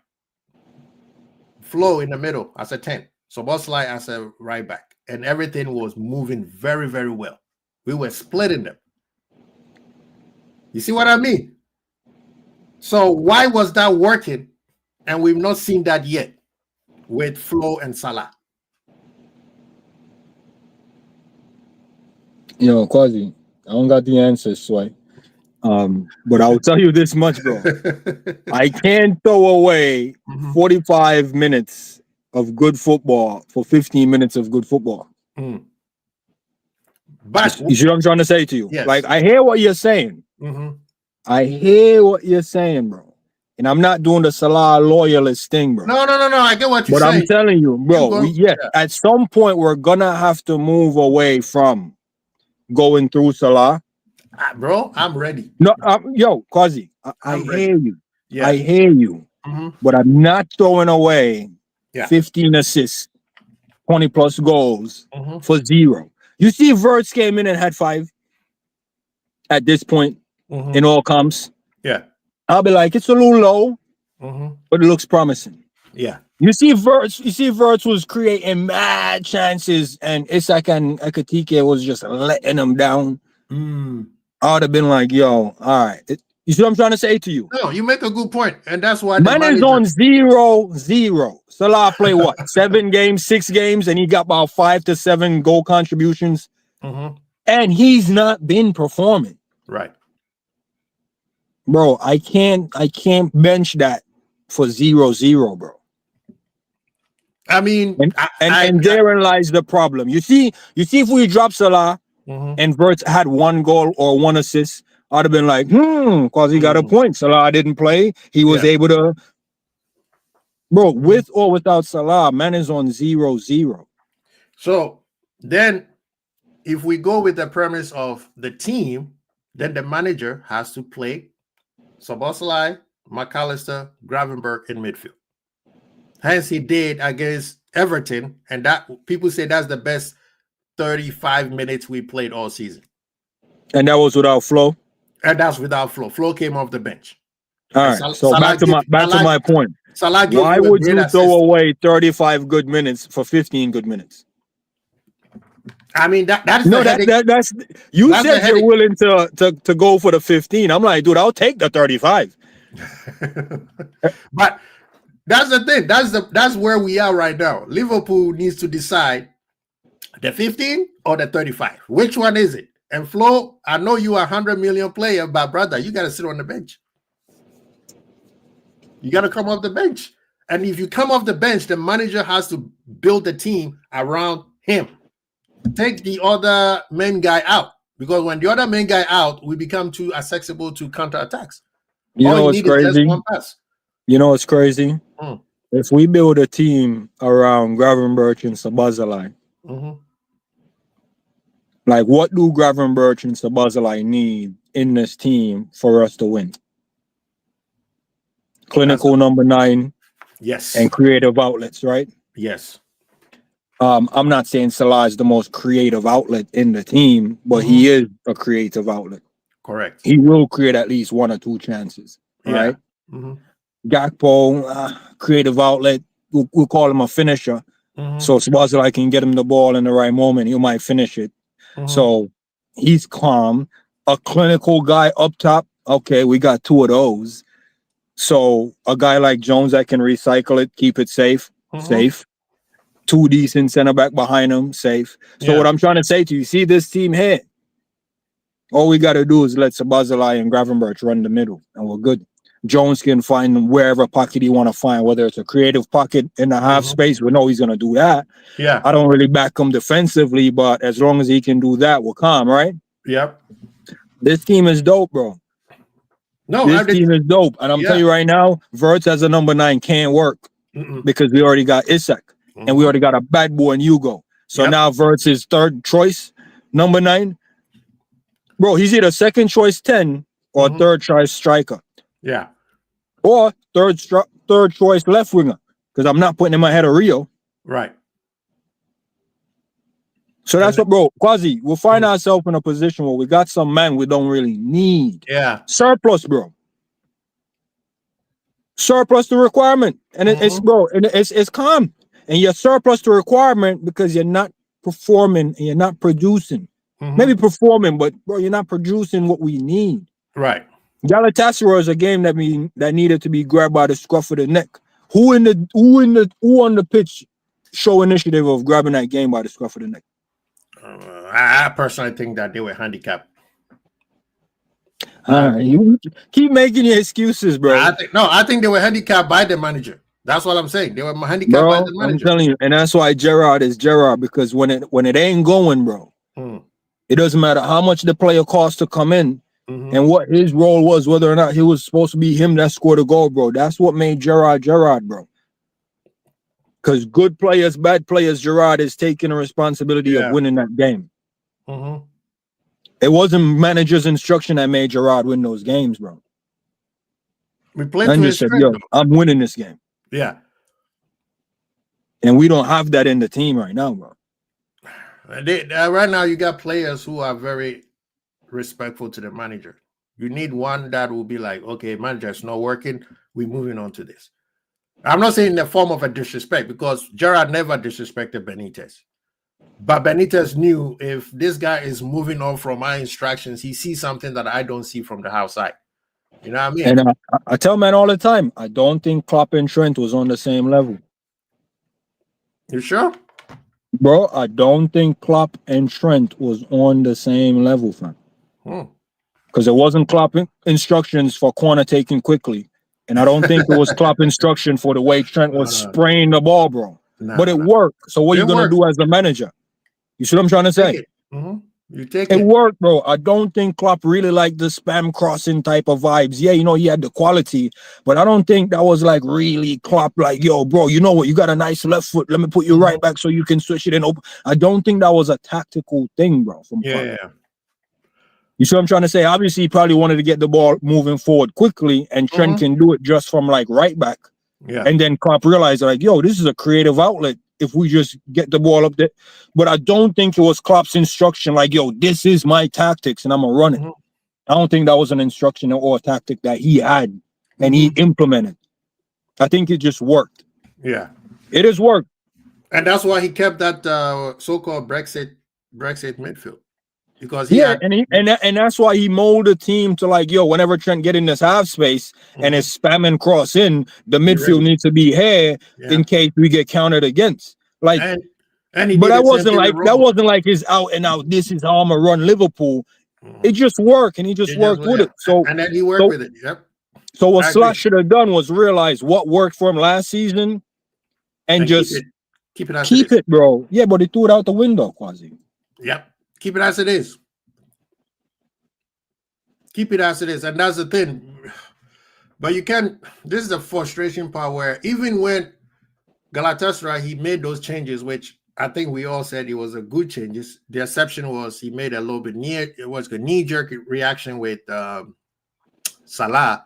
Flo in the middle as a 10, Szoboszlai as a right back, and everything was moving very, very well. We were splitting them. You see what I mean? So why was that working? And we've not seen that yet with Flo and Salah. Yo, Quasi, I don't got the answers, Sway. But I'll tell you this much, bro. I can't throw away 45 minutes of good football for 15 minutes of good football. But you see what I'm trying to say to you? Yes. Like, I hear what you're saying. I hear what you're saying, bro. And I'm not doing the Salah loyalist thing, bro. No. I get what you're saying. But I'm telling you, bro, at some point, we're going to have to move away from going through Salah. Bro, I'm ready. No, yo, Quasi, I hear you. Yeah. I hear you. But I'm not throwing away 15 assists, 20 plus goals for 0. You see, Verts came in and had 5 at this point in all comps. Yeah. I'll be like, it's a little low, but it looks promising. Yeah. You see, Verts was creating mad chances, and Isak and Ekatike was just letting them down. I would have been like, yo, all right. You see what I'm trying to say to you? No, you make a good point, and that's why man is on 0-0. Salah play what? 7 games, 6 games, and he got about 5 to 7 goal contributions. And he's not been performing. Right. Bro, I can't bench that for 0-0, bro. I mean, and therein lies the problem. You see, if we drop Salah and Verts had 1 goal or 1 assist, I'd have been like, because he got a point. Salah didn't play. He was able to. Bro, with or without Salah, man is on 0-0. So then, if we go with the premise of the team, then the manager has to play Szoboszlai, McAllister, Gravenberch in midfield. Hence, he did against Everton, and that people say that's the best 35 minutes we played all season. And that was without Flo? And that's without Flo. Flo came off the bench. All right, so back to my point. Why would you throw away 35 good minutes for 15 good minutes? I mean, that's you said you're willing to go for the 15. I'm like, dude, I'll take the 35. But that's the thing. That's where we are right now. Liverpool needs to decide the 15 or the 35. Which one is it? And Flo, I know you are 100 million player, but brother, you got to sit on the bench. You got to come off the bench. And if you come off the bench, the manager has to build the team around him. Take the other main guy out, because when the other main guy out, we become too accessible to counterattacks. You know what's crazy? You know what's crazy? If we build a team around Gravenberch and Szoboszlai, like what do Gravenberch and Szoboszlai need in this team for us to win? Clinical number 9, yes, and creative outlets, right? Yes. I'm not saying Salah is the most creative outlet in the team, but he is a creative outlet. Correct. He will create at least 1 or 2 chances, right? Gakpo, creative outlet. We'll call him a finisher. So Szoboszlai can get him the ball in the right moment. He might finish it. So he's calm. A clinical guy up top. Okay, we got 2 of those. So a guy like Jones that can recycle it, keep it safe. 2 decent center back behind him, safe. So what I'm trying to say to you, see this team here? All we got to do is let Szoboszlai and Gravenberch run the middle, and we're good. Jones can find wherever pocket he want to find, whether it's a creative pocket in the half space. We know he's going to do that. Yeah. I don't really back him defensively, but as long as he can do that, we're calm, right? Yep. This team is dope, bro. No, This team is dope. And I'm telling you right now, Verts as a number 9 can't work because we already got Isak and we already got a bad boy in Hugo. So now Verts is third choice, number 9. Bro, he's either second choice 10 or third choice striker. Yeah. Or third choice left winger. Because I'm not putting in my head a Rio. Right. So that's what, bro, Quasi, we'll find ourselves in a position where we got some man we don't really need. Yeah. Surplus, bro. Surplus to requirement. And it's, bro, and it's calm. And you're surplus to requirement because you're not performing and you're not producing. Maybe performing, but, bro, you're not producing what we need. Right. Galatasaray is a game that needed to be grabbed by the scruff of the neck. Who on the pitch show initiative of grabbing that game by the scruff of the neck? I personally think that they were handicapped. You keep making your excuses, bro. I think they were handicapped by the manager. That's what I'm saying. They were handicapped by the manager. I'm telling you, and that's why Gerrard is Gerrard, because when it ain't going, bro, it doesn't matter how much the player costs to come in and what his role was, whether or not he was supposed to be him that scored a goal, bro. That's what made Gerrard, bro. Because good players, bad players, Gerrard is taking the responsibility of winning that game. It wasn't manager's instruction that made Gerrard win those games, bro. We played to his strength, yo, I'm winning this game. Yeah. And we don't have that in the team right now, bro. Right now, you got players who are very respectful to the manager. You need one that will be like, okay, manager, it's not working. We're moving on to this. I'm not saying in the form of a disrespect, because Gerrard never disrespected Benitez. But Benitez knew if this guy is moving on from my instructions, he sees something that I don't see from the outside. You know what I mean? And I tell man all the time, I don't think Klopp and Trent was on the same level. You sure? Bro, I don't think Klopp and Trent was on the same level, fam. Because it wasn't Klopp instructions for corner taking quickly. And I don't think it was Klopp instruction for the way Trent was spraying the ball, bro. But it worked. So what are you going to do as a manager? You see what I'm trying to say? You take it. It worked, bro. I don't think Klopp really liked the spam crossing type of vibes. Yeah, you know, he had the quality, but I don't think that was like really Klopp like, yo, bro, you know what? You got a nice left foot. Let me put you right back so you can switch it and open. I don't think that was a tactical thing, bro. From Klopp. You see what I'm trying to say? Obviously, he probably wanted to get the ball moving forward quickly, and Trent can do it just from like right back. Yeah. And then Klopp realized like, yo, this is a creative outlet if we just get the ball up there. But I don't think it was Klopp's instruction like, yo, this is my tactics and I'm going to run it. I don't think that was an instruction or a tactic that he had and he implemented. I think it just worked. Yeah. It has worked. And that's why he kept that so-called Brexit midfield. Because and that's why he molded the team to like, yo, whenever Trent get in this half space and is spamming cross in, the midfield needs to be here in case we get countered against. Like, but that wasn't like his out and out. This is how I'm gonna run Liverpool. It just worked, and he just worked with it. So and then he worked with it. Yep. So what Slot should have done was realize what worked for him last season, and just keep it, bro. Yeah, but he threw it out the window, Quasi. Yep. Keep it as it is. Keep it as it is. And that's the thing. But you can't, this is the frustration part where even when Galatasaray, he made those changes, which I think we all said it was a good changes. The exception was he made a little bit knee-jerk reaction with Salah,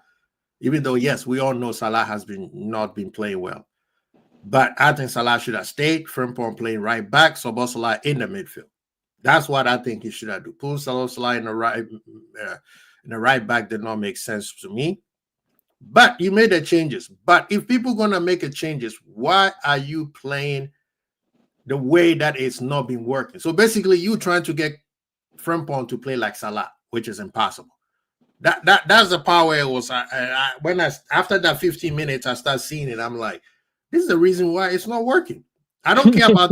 even though, yes, we all know Salah has not been playing well. But I think Salah should have stayed, Frimpong playing right back, Szoboszlai in the midfield. That's what I think he should have done. Pull Szoboszlai in the right back did not make sense to me. But you made the changes. But if people are going to make changes, why are you playing the way that it's not been working? So basically, you trying to get Frimpong to play like Salah, which is impossible. That's the power it was. After that 15 minutes, I start seeing it. I'm like, this is the reason why it's not working. I don't care about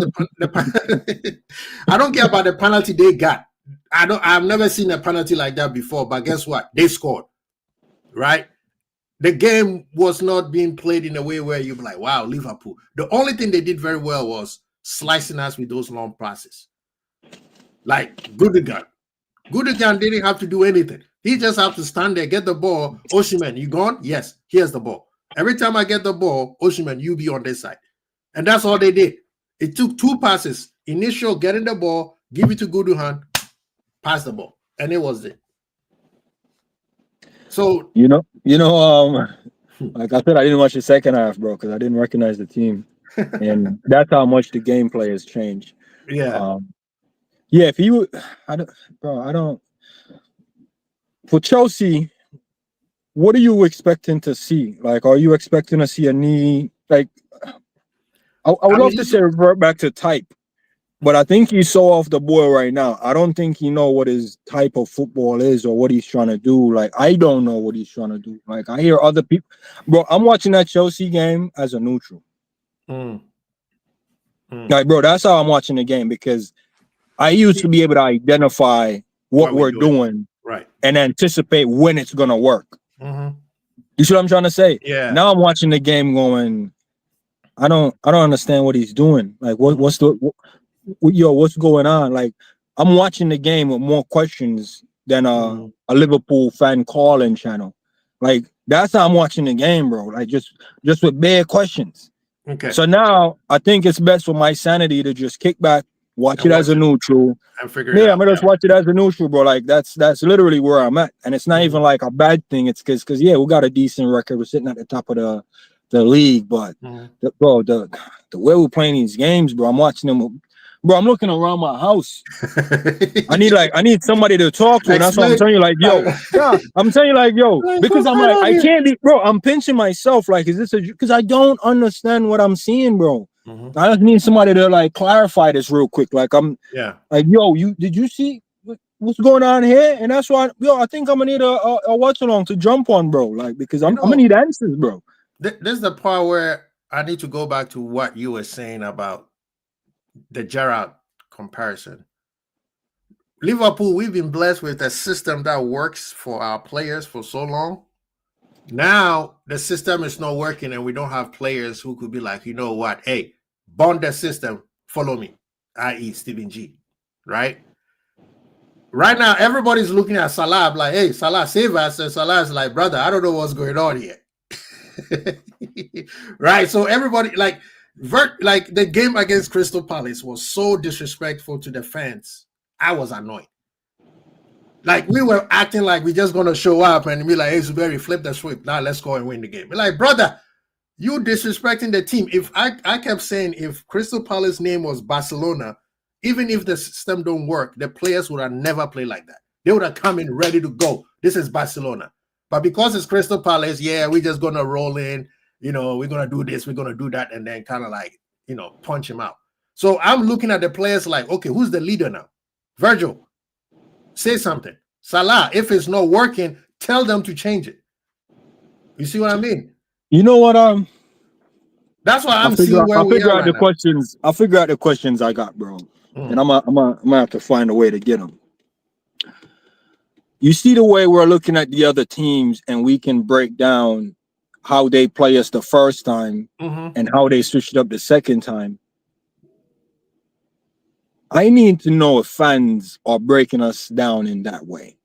I don't care about the penalty they got. I've never seen a penalty like that before. But guess what? They scored, right? The game was not being played in a way where you're like, wow, Liverpool. The only thing they did very well was slicing us with those long passes. Like Gundogan. Gundogan didn't have to do anything. He just have to stand there, get the ball. Osimhen, you gone? Yes, here's the ball. Every time I get the ball, Osimhen, you be on this side. And that's all they did. It took 2 passes. Initial, getting the ball, give it to Gundogan, pass the ball. And it was it. So like I said, I didn't watch the second half, bro, because I didn't recognize the team. And that's how much the gameplay has changed. Yeah. If he would, I don't. For Chelsea, what are you expecting to see? Like, are you expecting to see a knee? Like, I would love to say revert back to type, but I think he's so off the boil right now. I don't think he know what his type of football is or what he's trying to do. Like, I don't know what he's trying to do. Like, I hear other people. Bro, I'm watching that Chelsea game as a neutral. Like, bro, that's how I'm watching the game, because I used to be able to identify what we're doing, right, and anticipate when it's gonna work. You see what I'm trying to say? Yeah. Now I'm watching the game going, I don't understand what he's doing. Like, what's going on? Like, I'm watching the game with more questions than a Liverpool fan calling channel. Like, that's how I'm watching the game, bro. Like, just with bare questions. Okay. So now I think it's best for my sanity to just kick back, watch it as a neutral, and figure it out. I'm gonna just watch it as a neutral, bro. Like, that's literally where I'm at, and it's not even like a bad thing. It's because we got a decent record. We're sitting at the top of the league, but the way we're playing these games, bro, I'm watching them. Bro, I'm looking around my house. I need somebody to talk to, and that's why I'm telling you, like, yo, I'm telling you, like, yo, because I'm like, I can't be, bro. I'm pinching myself, like, is this because I don't understand what I'm seeing, bro. I just need somebody to like clarify this real quick. Like, like, yo, did you see what's going on here? And that's why, I think I'm gonna need a watch along to jump on, bro. Like, because I'm gonna need answers, bro. This is the part where I need to go back to what you were saying about the Gerrard comparison. Liverpool, we've been blessed with a system that works for our players for so long. Now the system is not working, and we don't have players who could be like, you know what, hey, bond the system, follow me, i.e. Steven G. Right now, everybody's looking at Salah like, hey, Salah, save us. And Salah's like, brother, I don't know what's going on here. Right? So everybody, like the game against Crystal Palace was so disrespectful to the fans. I was annoyed. Like, we were acting like we're just going to show up and be like, hey, Zuberi, flip the script. Now let's go and win the game. We're like, brother, you disrespecting the team. If I kept saying, if Crystal Palace name was Barcelona, even if the system don't work, the players would have never played like that. They would have come in ready to go. This is Barcelona. But because it's Crystal Palace, we're just going to roll in. We're going to do this, we're going to do that, and then kind of like, punch him out. So I'm looking at the players like, okay, who's the leader now? Virgil, say something. Salah, if it's not working, tell them to change it. You see what I mean? You know what? That's why I'm seeing where I'll we figure are out right the now. questions. I'll figure out the questions I got, bro. And I'm gonna have to find a way to get them. You see the way we're looking at the other teams, and we can break down how they play us the first time and how they switched it up the second time. I need to know if fans are breaking us down in that way.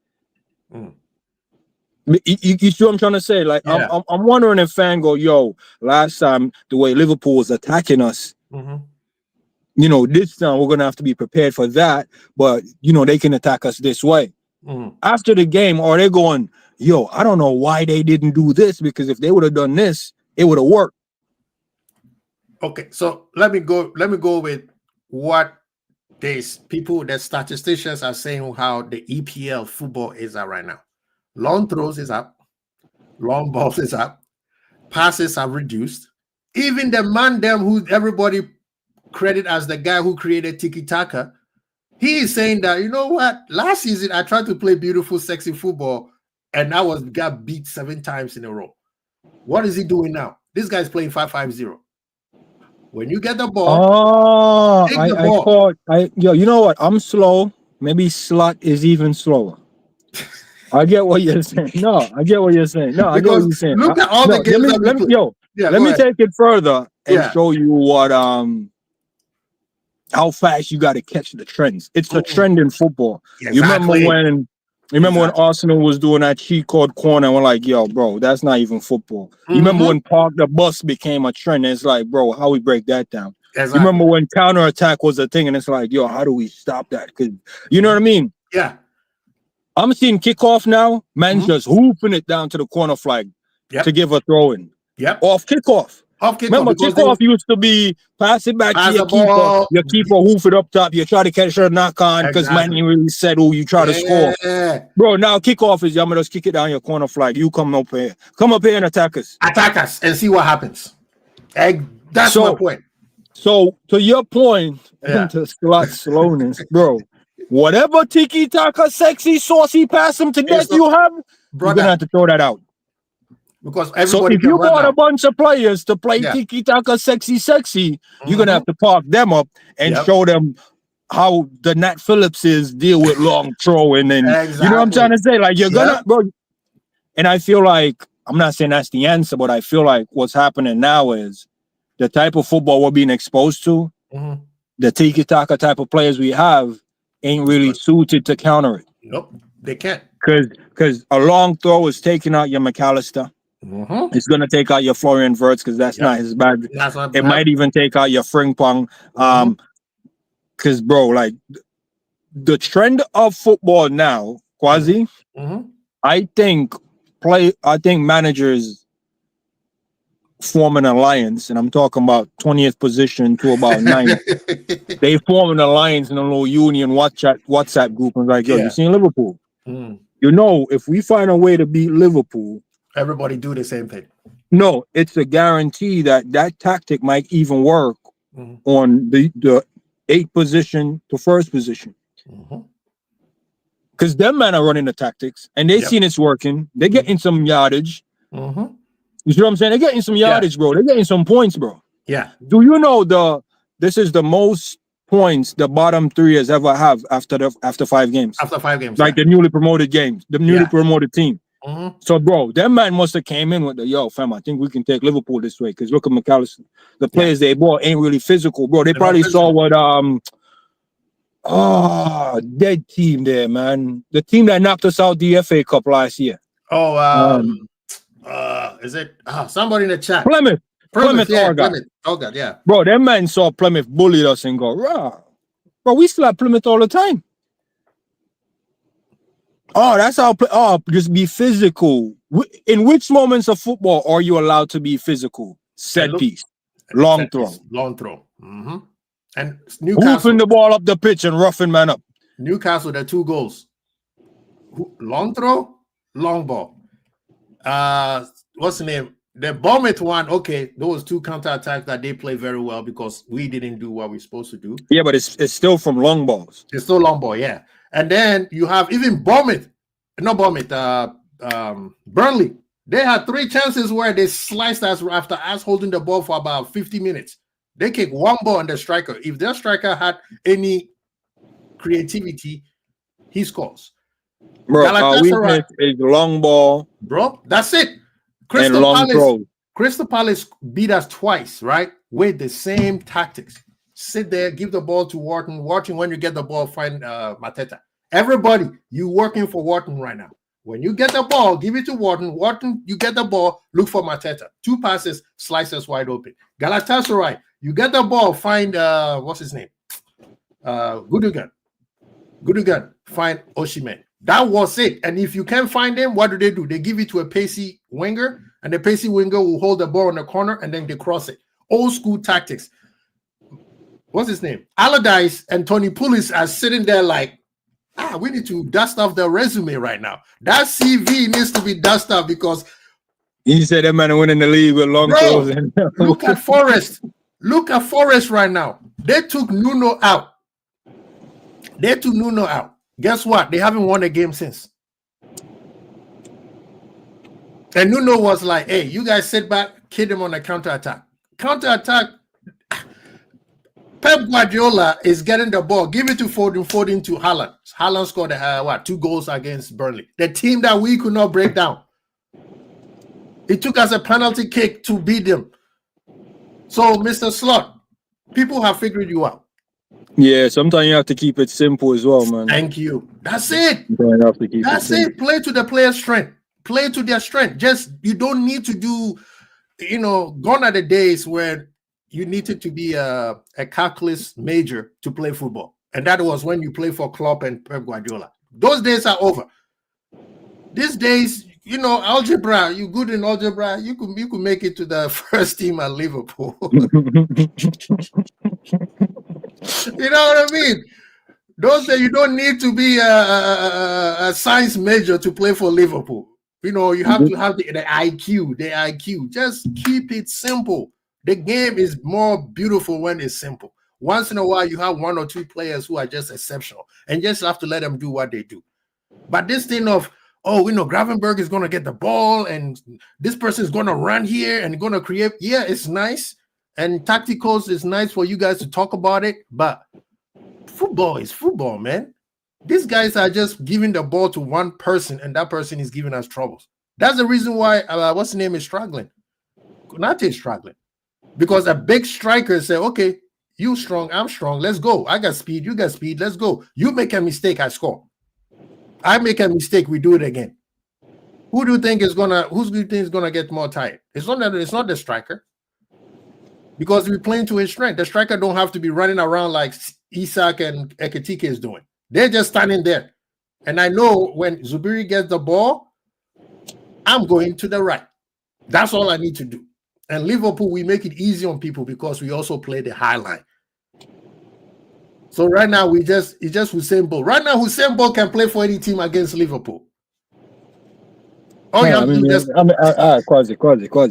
You see what I'm trying to say? Like, I'm wondering if fans go, yo, last time the way Liverpool was attacking us, this time we're gonna have to be prepared for that. But they can attack us this way. After the game, are they going, yo, I don't know why they didn't do this, because if they would have done this, it would have worked. Okay, so let me go with what the statisticians are saying, how the EPL football is at right now. Long throws is up, long balls is up, passes have reduced. Even the man them who everybody credit as the guy who created tiki-taka, he is saying that, you know what, last season I tried to play beautiful, sexy football, and I got beat 7 times in a row. What is he doing now? This guy's playing 5-5-0. When you get the ball, you know what? I'm slow. Maybe Slot is even slower. I get what you're saying. No, I get what you're saying. No, I get what you're saying. Look at all the games that we play. Let me take it further and show you what how fast you got to catch the trends. It's the trend in football. Exactly. You remember when Remember when Arsenal was doing that cheat code corner and we're like, yo, bro, that's not even football. You remember when Park the Bus became a trend? And it's like, bro, how we break that down? Exactly. You remember when counterattack was a thing and it's like, yo, how do we stop that? Because you know what I mean? Yeah. I'm seeing kickoff now. Man's just hooping it down to the corner flag to give a throw in. Yep. Off kickoff. Remember, kickoff used to be pass it back to your keeper. Your keeper hoof it up top. You try to catch a knock on because man ain't really said who you try to score. Bro, now kickoff is I'm gonna just kick it down your corner flag. You come up here. Come up here and attack us. Attack us and see what happens. That's my point. So to your point, to slowness, bro. Whatever tiki-taka, sexy, saucy, pass him to death you have, you're gonna have to throw that out. Because everybody if you bought a bunch of players to play tiki-taka, sexy, you're gonna have to park them up and show them how the Nat Phillipses deal with long throwing and you know what I'm trying to say? Like you're gonna, bro. And I feel like I'm not saying that's the answer, but I feel like what's happening now is the type of football we're being exposed to, the tiki-taka type of players we have ain't really suited to counter it. Nope, they can't. Because a long throw is taking out your McAllister. It's gonna take out your Florian Wirtz because that's not his bag. It might even take out your Frimpong. Because bro, like the trend of football now, Quasi, I think managers form an alliance, and I'm talking about 20th position to about 9th. They form an alliance in a little union WhatsApp group and like, yo, you seen Liverpool? You know, if we find a way to beat Liverpool, everybody do the same thing. No, it's a guarantee that tactic might even work on the 8th position to 1st position. Because them men are running the tactics and they seen it's working. They're getting some yardage. You see what I'm saying? They're getting some yardage, bro. They're getting some points, bro. Yeah. Do you know this is the most points the bottom 3 has ever have after 5 games? After 5 games. Like the newly promoted games, the newly promoted team. So, bro, that man must have came in with the, yo, fam, I think we can take Liverpool this way. Because look at McAllister. The players they bought ain't really physical, bro. They probably saw what, dead team there, man. The team that knocked us out the FA Cup last year. Is it somebody in the chat? Plymouth. Oh, God, yeah. Bro, that man saw Plymouth bullied us and go, rah. Bro, we still have Plymouth all the time. Oh, that's how. Just be physical. In which moments of football are you allowed to be physical? Set piece, long throw. And Newcastle hoofing the ball up the pitch and roughing man up. Newcastle, their 2 goals. Long throw, long ball. What's the name? The Bournemouth one. Okay, those 2 counterattacks that they play very well because we didn't do what we're supposed to do. Yeah, but it's still from long balls. It's still long ball, yeah. And then you have even Burnley. They had 3 chances where they sliced us after us holding the ball for about 50 minutes. They kick 1 ball on the striker. If their striker had any creativity, he scores. Bro, our weakness is long ball. Bro, that's it. Crystal Palace beat us twice, right? With the same tactics. Sit there, give the ball to Wharton. Wharton, when you get the ball, find Mateta. Everybody, you working for Wharton right now. When you get the ball, give it to Wharton. Wharton, you get the ball, look for Mateta. 2 passes, slices wide open. Galatasaray, you get the ball, find what's his name? Gundogan, find Osimhen. That was it. And if you can't find them, what do? They give it to a pacey winger, and the pacey winger will hold the ball in the corner, and then they cross it. Old school tactics. What's his name? Allardyce and Tony Pulis are sitting there like, we need to dust off their resume right now. That CV needs to be dusted off because you said that man winning the league with long throws. Look at Forest. Look at Forest right now. They took Nuno out. Guess what? They haven't won a game since. And Nuno was like, hey, you guys sit back, kid them on a counterattack. Pep Guardiola is getting the ball. Give it to Foden. Foden to Haaland. Haaland scored 2 goals against Burnley. The team that we could not break down. It took us a penalty kick to beat them. So, Mr. Slot, people have figured you out. Yeah, sometimes you have to keep it simple as well, man. Thank you. That's it. You have to keep That's it. Play to the player's strength. Play to their strength. Just you don't need to do, gone are the days where you needed to be a calculus major to play football. And that was when you play for Klopp and Pep Guardiola. Those days are over. These days, algebra, you're good in algebra, you could make it to the first team at Liverpool. You know what I mean? Those days, you don't need to be a science major to play for Liverpool. You have to have the IQ. Just keep it simple. The game is more beautiful when it's simple. Once in a while, you have one or two players who are just exceptional, and just have to let them do what they do. But this thing of, Gravenberg is going to get the ball, and this person is going to run here and going to create. Yeah, it's nice. And tacticals is nice for you guys to talk about it. But football is football, man. These guys are just giving the ball to one person, and that person is giving us troubles. That's the reason why, what's the name, is struggling. Konate is struggling. Because a big striker say, okay, you strong, I'm strong, let's go. I got speed, you got speed, let's go. You make a mistake, I score. I make a mistake, we do it again. Who do you think is gonna get more tired? It's not the striker. Because we're playing to his strength. The striker don't have to be running around like Isak and Ekitike is doing. They're just standing there. And I know when Zubiri gets the ball, I'm going to the right. That's all I need to do. And Liverpool, we make it easy on people because we also play the high line. So right now, it's just Usain Bolt. Right now, Usain Bolt can play for any team against Liverpool. Oh, yeah. Quasi.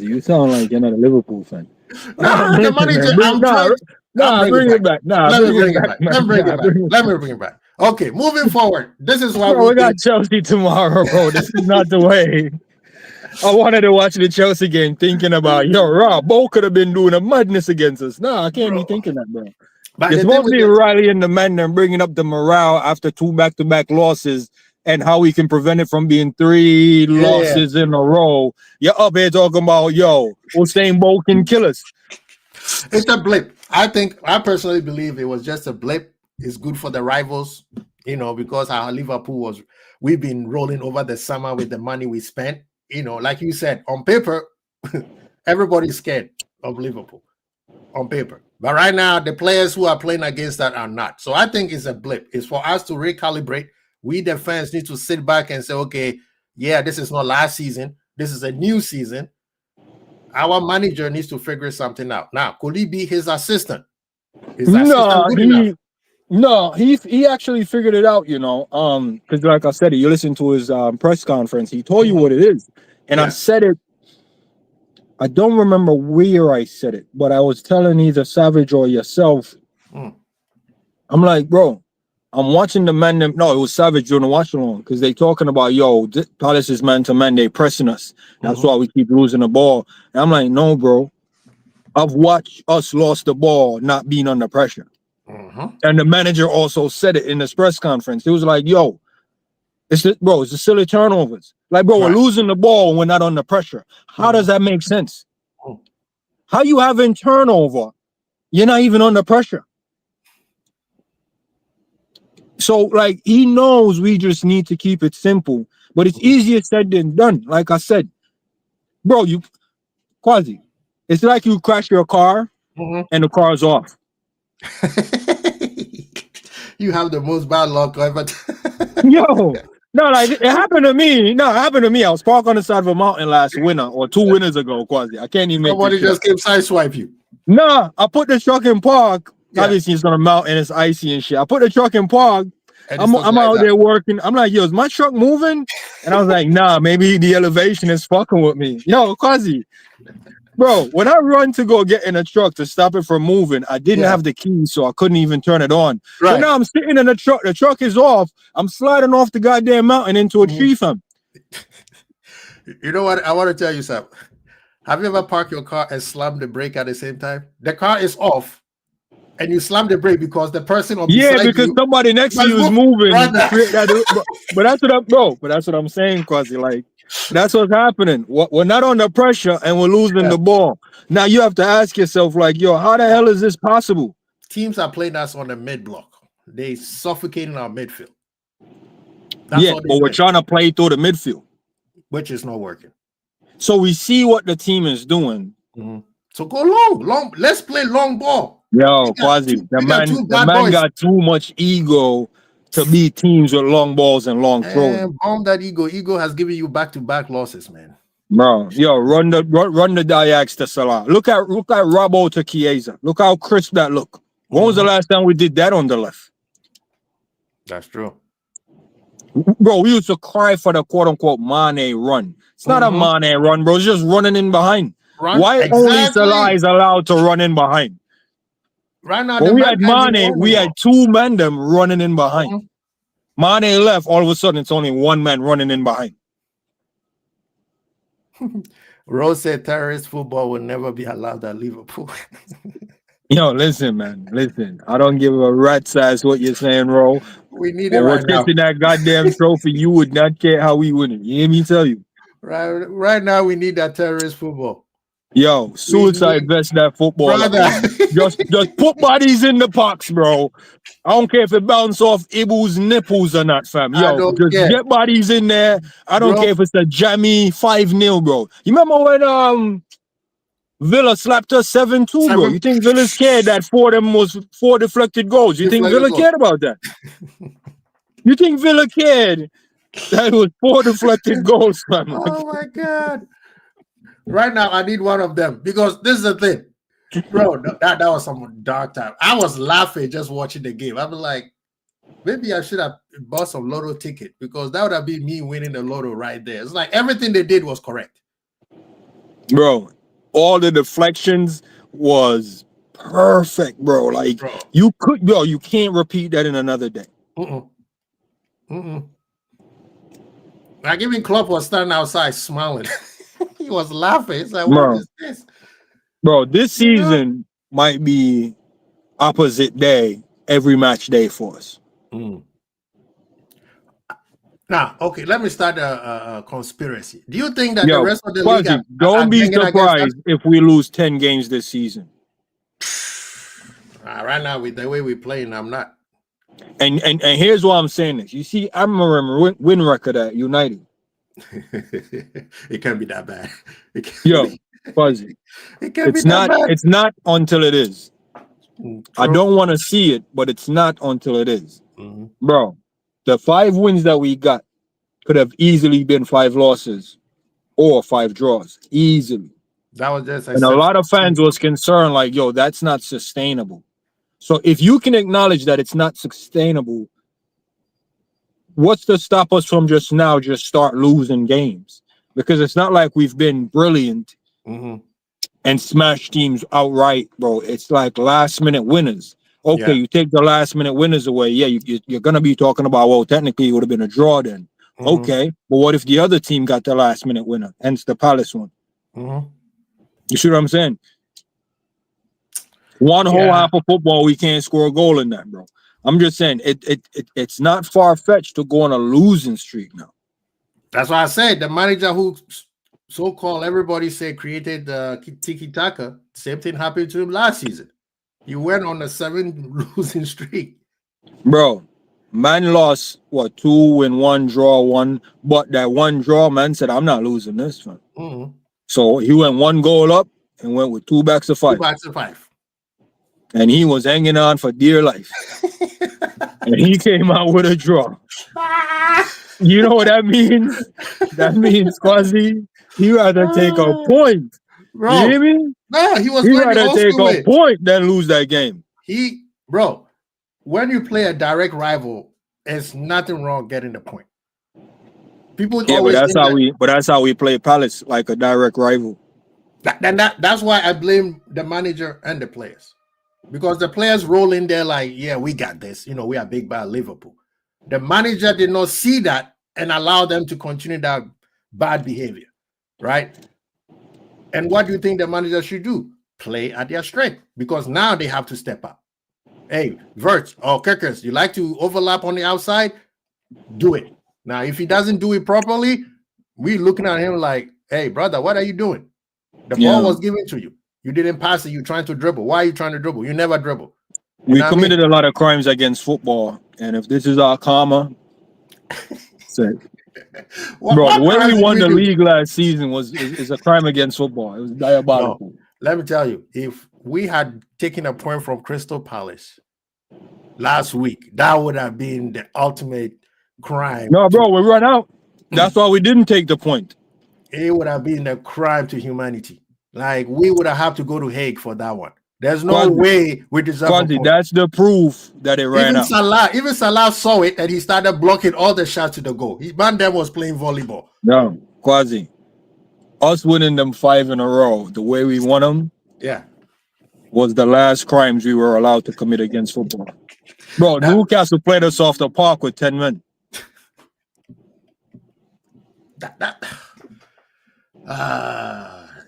You sound like you're not a Liverpool fan. The manager. Bring it back. Let me bring it back. Okay, moving forward. This is why we got Chelsea tomorrow, bro. This is not the way. I wanted to watch the Chelsea game thinking about, Bo could have been doing a madness against us. No, I can't be thinking that, bro. But it's mostly rallying the men and bringing up the morale after 2 back-to-back losses and how we can prevent it from being 3 losses in a row. You're up here talking about, Usain Bolt can kill us. It's a blip. I personally believe it was just a blip. It's good for the rivals, because our Liverpool we've been rolling over the summer with the money we spent. Like you said, on paper, everybody's scared of Liverpool on paper. But right now, the players who are playing against that are not. So I think it's a blip. It's for us to recalibrate. We, the fans, need to sit back and say, okay, this is not last season. This is a new season. Our manager needs to figure something out. Now, could he be his assistant? No, he actually figured it out, because like I said, you listen to his press conference. He told you what it is. And I said it. I don't remember where I said it, but I was telling either Savage or yourself. I'm like, bro, I'm watching the men. No, it was Savage doing the watch along because they talking about, Palace is man to man. They pressing us. That's why we keep losing the ball. And I'm like, no, bro. I've watched us lost the ball not being under pressure. And the manager also said it in this press conference. He was like, it's the silly turnovers. Like, bro, we're losing the ball when we're not under pressure. How does that make sense? How you having turnover? You're not even under pressure. So, like, he knows we just need to keep it simple. But it's easier said than done. Like I said, bro, Quasi, it's like you crash your car and the car's off. You have the most bad luck ever. No, like it happened to me. I was parked on the side of a mountain last winter or 2 winters ago, Quasi. I can't even make somebody just came sideswipe you. No, I put the truck in park. Obviously, it's on a mountain, it's icy and shit. I put the truck in park. I'm out there working. I'm like, is my truck moving? And I was like, nah, maybe the elevation is fucking with me. Quasi. Bro, when I run to go get in a truck to stop it from moving, I didn't have the key, so I couldn't even turn it on. Right. So now I'm sitting in the truck. The truck is off. I'm sliding off the goddamn mountain into a tree, fam. You know what? I want to tell you something. Have you ever parked your car and slammed the brake at the same time? The car is off, and you slam the brake because the person on beside because somebody next to you is moving. Right but that's what I'm saying, Quasi. Like, that's what's happening. We're not under pressure and we're losing the ball. Now you have to ask yourself, like, how the hell is this possible? teams are playing us on the mid block. They suffocating our midfield. That's all but we're trying to play through the midfield, which is not working. So we see what the team is doing. Mm-hmm. So go long. Let's play long ball. Yo, Quasi, the man got too much ego to beat teams with long balls and long throwing. Bomb that ego. Ego has given you back-to-back losses, man. Bro, yo, run the diags to Salah. Look at Robbo to Chiesa. Look how crisp that look. When was the last time we did that on the left? That's true. Bro, we used to cry for the quote-unquote Mane run. It's not a Mane run, bro. It's just running in behind. Why only Salah is allowed to run in behind? Right now, when we had Mane, we had two men them running in behind. Mane left, all of a sudden it's only one man running in behind. Rose said terrorist football will never be allowed at Liverpool. Yo, listen, man. Listen. I don't give a rat's ass what you're saying, Ro. We need it right now. We're kissing that goddamn trophy. You would not care how we win it. You hear me tell you? Right now, we need that terrorist football. Yo, suicide vest that football. just put bodies in the box, bro. I don't care if it bounce off Ibu's nipples or not, fam. Yo, just get bodies in there. I don't care if it's a jammy 5-0, bro. You remember when Villa slapped us 7-2, bro? You think Villa's cared that 4 of them was 4 deflected goals? You think Villa cared about that? You think Villa cared that it was 4 deflected goals, fam? Oh my God. Right now, I need one of them because this is the thing, bro. That was some dark time. I was laughing just watching the game. I was like, maybe I should have bought some lotto ticket because that would have been me winning the lotto right there. It's like everything they did was correct, bro. All the deflections was perfect, bro. Like you can't repeat that in another day. Like even Klopp was standing outside smiling. He was laughing. It's like, what is this? Bro, this season might be opposite day every match day for us. Now, okay, let me start a conspiracy. Do you think that the rest of the league don't be surprised if we lose 10 games this season? Right now, with the way we're playing, I'm not. And here's why I'm saying this. You see, I remember win record at United. It can't be that bad. Yo, Fuzzy. It can't be that bad. It's not until it is. True. I don't want to see it, but it's not until it is. Bro, the 5 wins that we got could have easily been 5 losses or 5 draws. Easily. That was just and a lot of fans was concerned, like, yo, that's not sustainable. So if you can acknowledge that it's not sustainable, what's to stop us from just start losing games? Because it's not like we've been brilliant and smash teams outright, bro. It's like last-minute winners. Okay, you take the last-minute winners away. Yeah, you're going to be talking about, well, technically it would have been a draw then. Okay, but what if the other team got the last-minute winner, hence the Palace one? You see what I'm saying? One whole half of football, we can't score a goal in that, bro. I'm just saying it's not far-fetched to go on a losing streak now. That's why I said the manager who so-called everybody say created the tiki-taka, same thing happened to him last season. He went on a 7 losing streak. Bro, man lost, 2 win, 1 draw, 1. But that 1 draw, man said, I'm not losing this one. So he went 1 goal up and went with 2 backs of 5. 2 backs of 5. And he was hanging on for dear life. And he came out with a draw. You know what that means? That means, Quasi, he rather take a point. Bro, you hear me? No, he was rather take a point than lose that game. Bro, when you play a direct rival, there's nothing wrong getting the point. People always but that's how we play Palace, like a direct rival. That's why I blame the manager and the players. Because the players roll in there like, yeah, we got this. You know, we are big bad Liverpool. The manager did not see that and allow them to continue that bad behavior, right? And what do you think the manager should do? Play at their strength, because now they have to step up. Hey, Vert or Kirkers, you like to overlap on the outside? Do it. Now, if he doesn't do it properly, we looking at him like, hey, brother, what are you doing? The ball was given to you. You didn't pass it. You're trying to dribble. Why are you trying to dribble? You never dribble. We committed a lot of crimes against football, and if this is our karma, say, bro, the way we won the league last season is a crime against football. It was diabolical. No, let me tell you, if we had taken a point from Crystal Palace last week, that would have been the ultimate crime. No, bro, we run out. That's why we didn't take the point. It would have been a crime to humanity. Like, we would have to go to Hague for that one. There's no way we deserve a point. That's the proof that it ran out. Even Salah saw it and he started blocking all the shots to the goal. His man then was playing volleyball. No, Quasi. Us winning them 5 in a row, the way we won them, was the last crimes we were allowed to commit against football. Bro, Newcastle played us off the park with 10 men.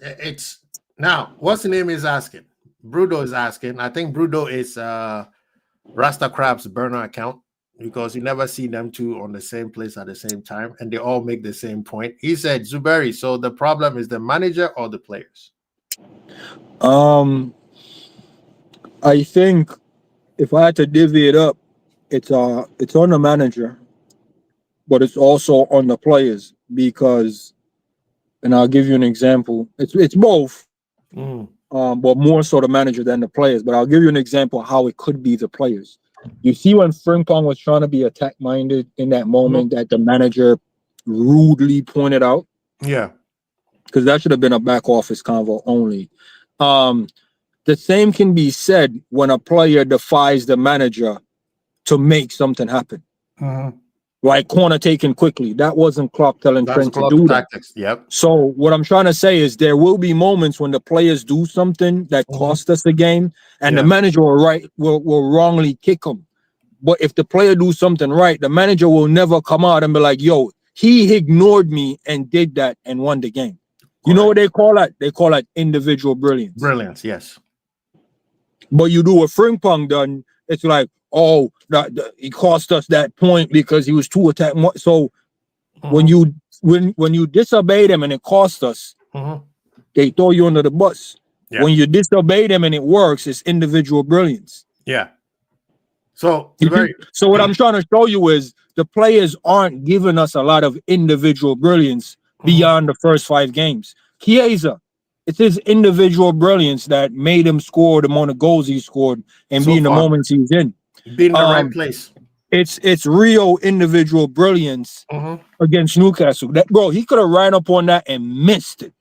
It's now, what's the name is asking? Brudo is asking. I think Brudo is Rasta Crab's burner account, because you never see them two on the same place at the same time, and they all make the same point. He said, Zuberi, so the problem is the manager or the players? I think if I had to divvy it up, it's on the manager, but it's also on the players, because, and I'll give you an example. It's both. But more so the manager than the players. But I'll give you an example of how it could be the players. You see when Frimpong was trying to be attack-minded in that moment that the manager rudely pointed out? Yeah. Because that should have been a back office convo only. The same can be said when a player defies the manager to make something happen. Like corner taken quickly. That wasn't Klopp telling Trent to do that. Yep. So what I'm trying to say is there will be moments when the players do something that cost us the game, and the manager will wrongly kick them. But if the player do something right, the manager will never come out and be like, yo, he ignored me and did that and won the game. You know what they call that? They call that individual brilliance. Brilliance, yes. But you do what Frimpong done, it's like, oh, he cost us that point because he was too attacked. So when you disobey them and it cost us, they throw you under the bus. Yeah. When you disobey them and it works, it's individual brilliance. Yeah. So what I'm trying to show you is the players aren't giving us a lot of individual brilliance beyond the first 5 games. Chiesa, it's his individual brilliance that made him score the amount of goals he scored and be in the moments he's in. Be in the right place. It's real individual brilliance against Newcastle. That, bro, he could have ran up on that and missed it.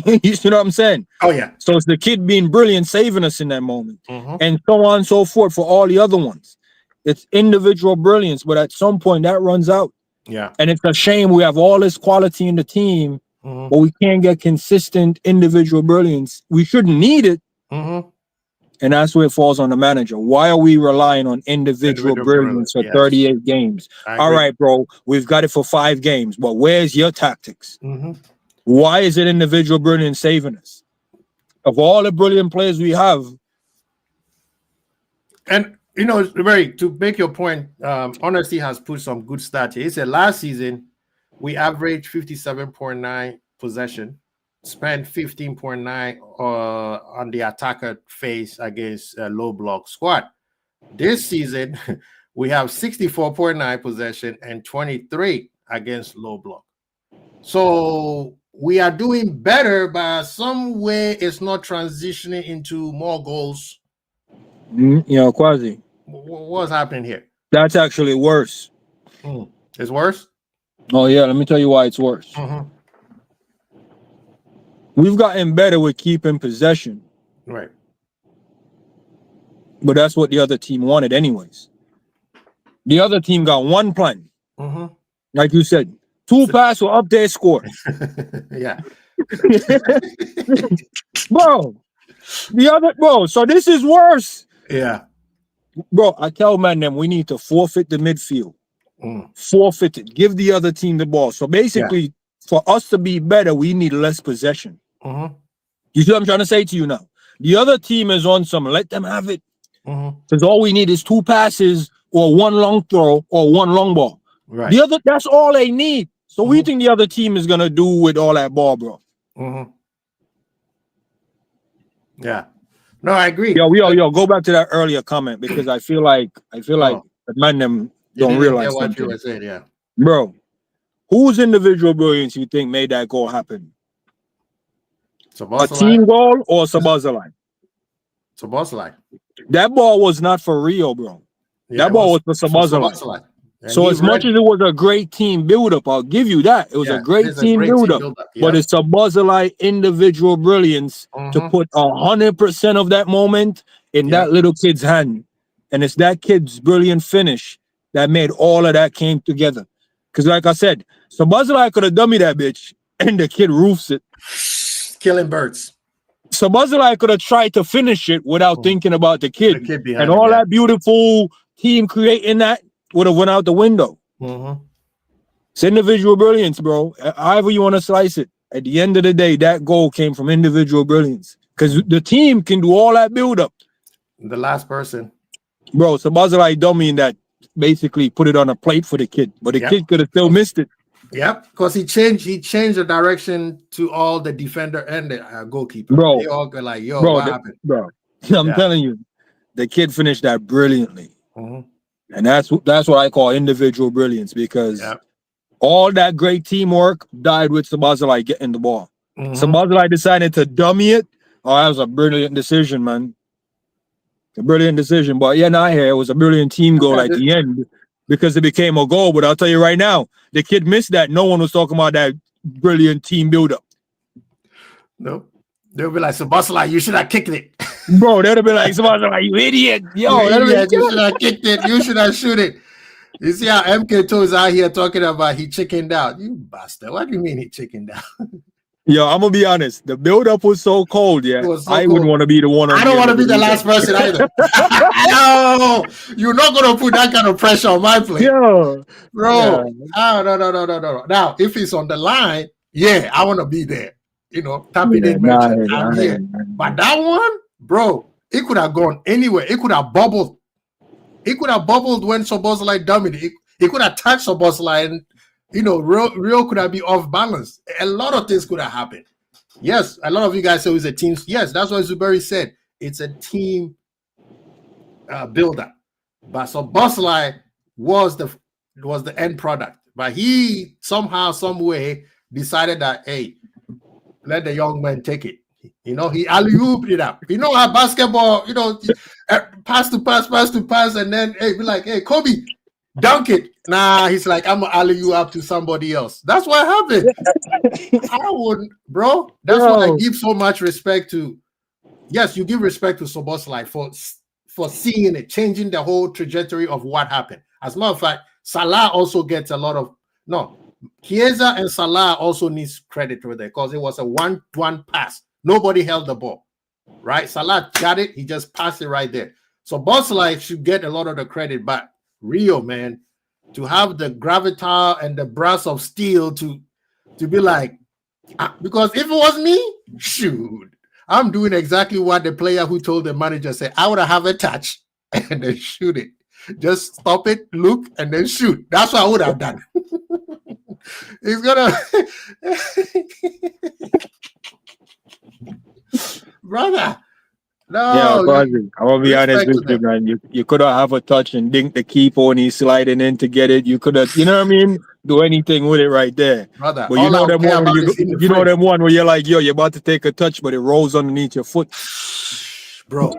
You know what I'm saying? Oh, yeah. So it's the kid being brilliant, saving us in that moment. And so on and so forth for all the other ones. It's individual brilliance, but at some point that runs out. Yeah. And it's a shame we have all this quality in the team, but we can't get consistent individual brilliance. We shouldn't need it. And that's where it falls on the manager. Why are we relying on individual brilliance for 38 games? All right, bro, we've got it for 5 games, but where's your tactics? Why is it individual brilliance saving us? Of all the brilliant players we have. And, you know, to make your point, Honesty has put some good stats here. He said last season, we averaged 57.9 possession, spent 15.9 on the attacker phase against a low block squad. This season, we have 64.9 possession and 23 against low block. So we are doing better, but some way it's not transitioning into more goals. Quasi. What's happening here? That's actually worse. It's worse? Oh, yeah. Let me tell you why it's worse. We've gotten better with keeping possession. Right. But that's what the other team wanted anyways. The other team got one plan. Like you said, 2 passes will up their score. Yeah. Bro, so this is worse. Yeah. Bro, I tell them we need to forfeit the midfield. Forfeit it. Give the other team the ball. So basically, for us to be better, we need less possession. You see what I'm trying to say to you now? The other team is on some, let them have it. Because all we need is 2 passes or 1 long throw or 1 long ball. Right. That's all they need. So what do you think the other team is going to do with all that ball, bro? Yeah. No, I agree. Yo, go back to that earlier comment because I feel like the man them You don't didn't realize get what something. you were saying, yeah. Bro, whose individual brilliance you think made that goal happen? A team goal or Sabazalai? Sabazalai. That ball was not for Rio, bro. Yeah, that ball was for Sabazalai. So as much as it was a great team build-up, I'll give you that. It was a great team build-up. But it's Sabazalai individual brilliance to put 100% of that moment in that little kid's hand. And it's that kid's brilliant finish that made all of that came together. Because like I said, Sabazalai could have done me that bitch and the kid roofs it. Killing birds. Sabazalai could have tried to finish it without thinking about the kid. Behind and all that beautiful team creating that would have went out the window. It's individual brilliance, bro. However you want to slice it. At the end of the day, that goal came from individual brilliance. Because the team can do all that build-up. The last person. Bro, Sabazalai dummy in that basically put it on a plate for the kid. But the kid could have still missed it. Yep, because he changed the direction to all the defender and the goalkeeper. Bro, they all go like, yo, what happened? Bro, I'm telling you, the kid finished that brilliantly. And that's what I call individual brilliance because all that great teamwork died with Sabazalai getting the ball. Sabazalai decided to dummy it. Oh, that was a brilliant decision, man. A brilliant decision. But yeah, not here. It was a brilliant team goal at the end because it became a goal. But I'll tell you right now, the kid missed that. No one was talking about that brilliant team build-up. Nope. They'll be like, Sabazalai, you should have kicked it. Bro, they'd have been like, Sabazalai, you idiot. Yo, you should have kicked it. You should have shoot it. You see how MK2 is out here talking about he chickened out. You bastard. What do you mean he chickened out? Yo, I'm going to be honest. The build-up was so cold, I wouldn't want to be the one. I don't want to be the last person either. No, you're not going to put that kind of pressure on my plate. Yo. Bro. Yeah. No. Now, if it's on the line, I want to be there. You know, tapping in merchant. I'm here. But that one, bro, it could have gone anywhere. It could have bubbled. It could have bubbled when Sabazalai dominated. It could have touched Sabazalai and, you know, Rio could have been off balance. A lot of things could have happened. Yes, a lot of you guys say it's a team. Yes, that's what Zuberi said. It's a team builder. But Sabazalai was the end product. But he somehow, some way decided that, hey, let the young man take it. You know, he alley-ooped it up. You know how basketball, you know, pass to pass, and then be like, hey, Kobe, dunk it. Nah, he's like, I'm gonna alley-oop up to somebody else. That's what happened. I wouldn't, bro. That's why I give so much respect to. Yes, you give respect to Sabazalai for seeing it, changing the whole trajectory of what happened. As a matter of fact, Salah also gets a lot of Chiesa and Salah also needs credit for that because it was a 1-1 pass. Nobody held the ball, right? Salah got it. He just passed it right there. So Sabazalai should get a lot of the credit, but Rio, man, to have the gravitas and the brass of steel to be like, because if it was me, shoot, I'm doing exactly what the player who told the manager said. I would have a touch and then shoot it. Just stop it, look, and then shoot. That's what I would have done. He's gonna brother. No, I'm gonna be honest with you, man. You could have a touch and dink the keeper when he's sliding in to get it. You could have, you know what I mean? Do anything with it right there. Brother, but you know them one you know them one where you're like, yo, you're about to take a touch, but it rolls underneath your foot. Bro.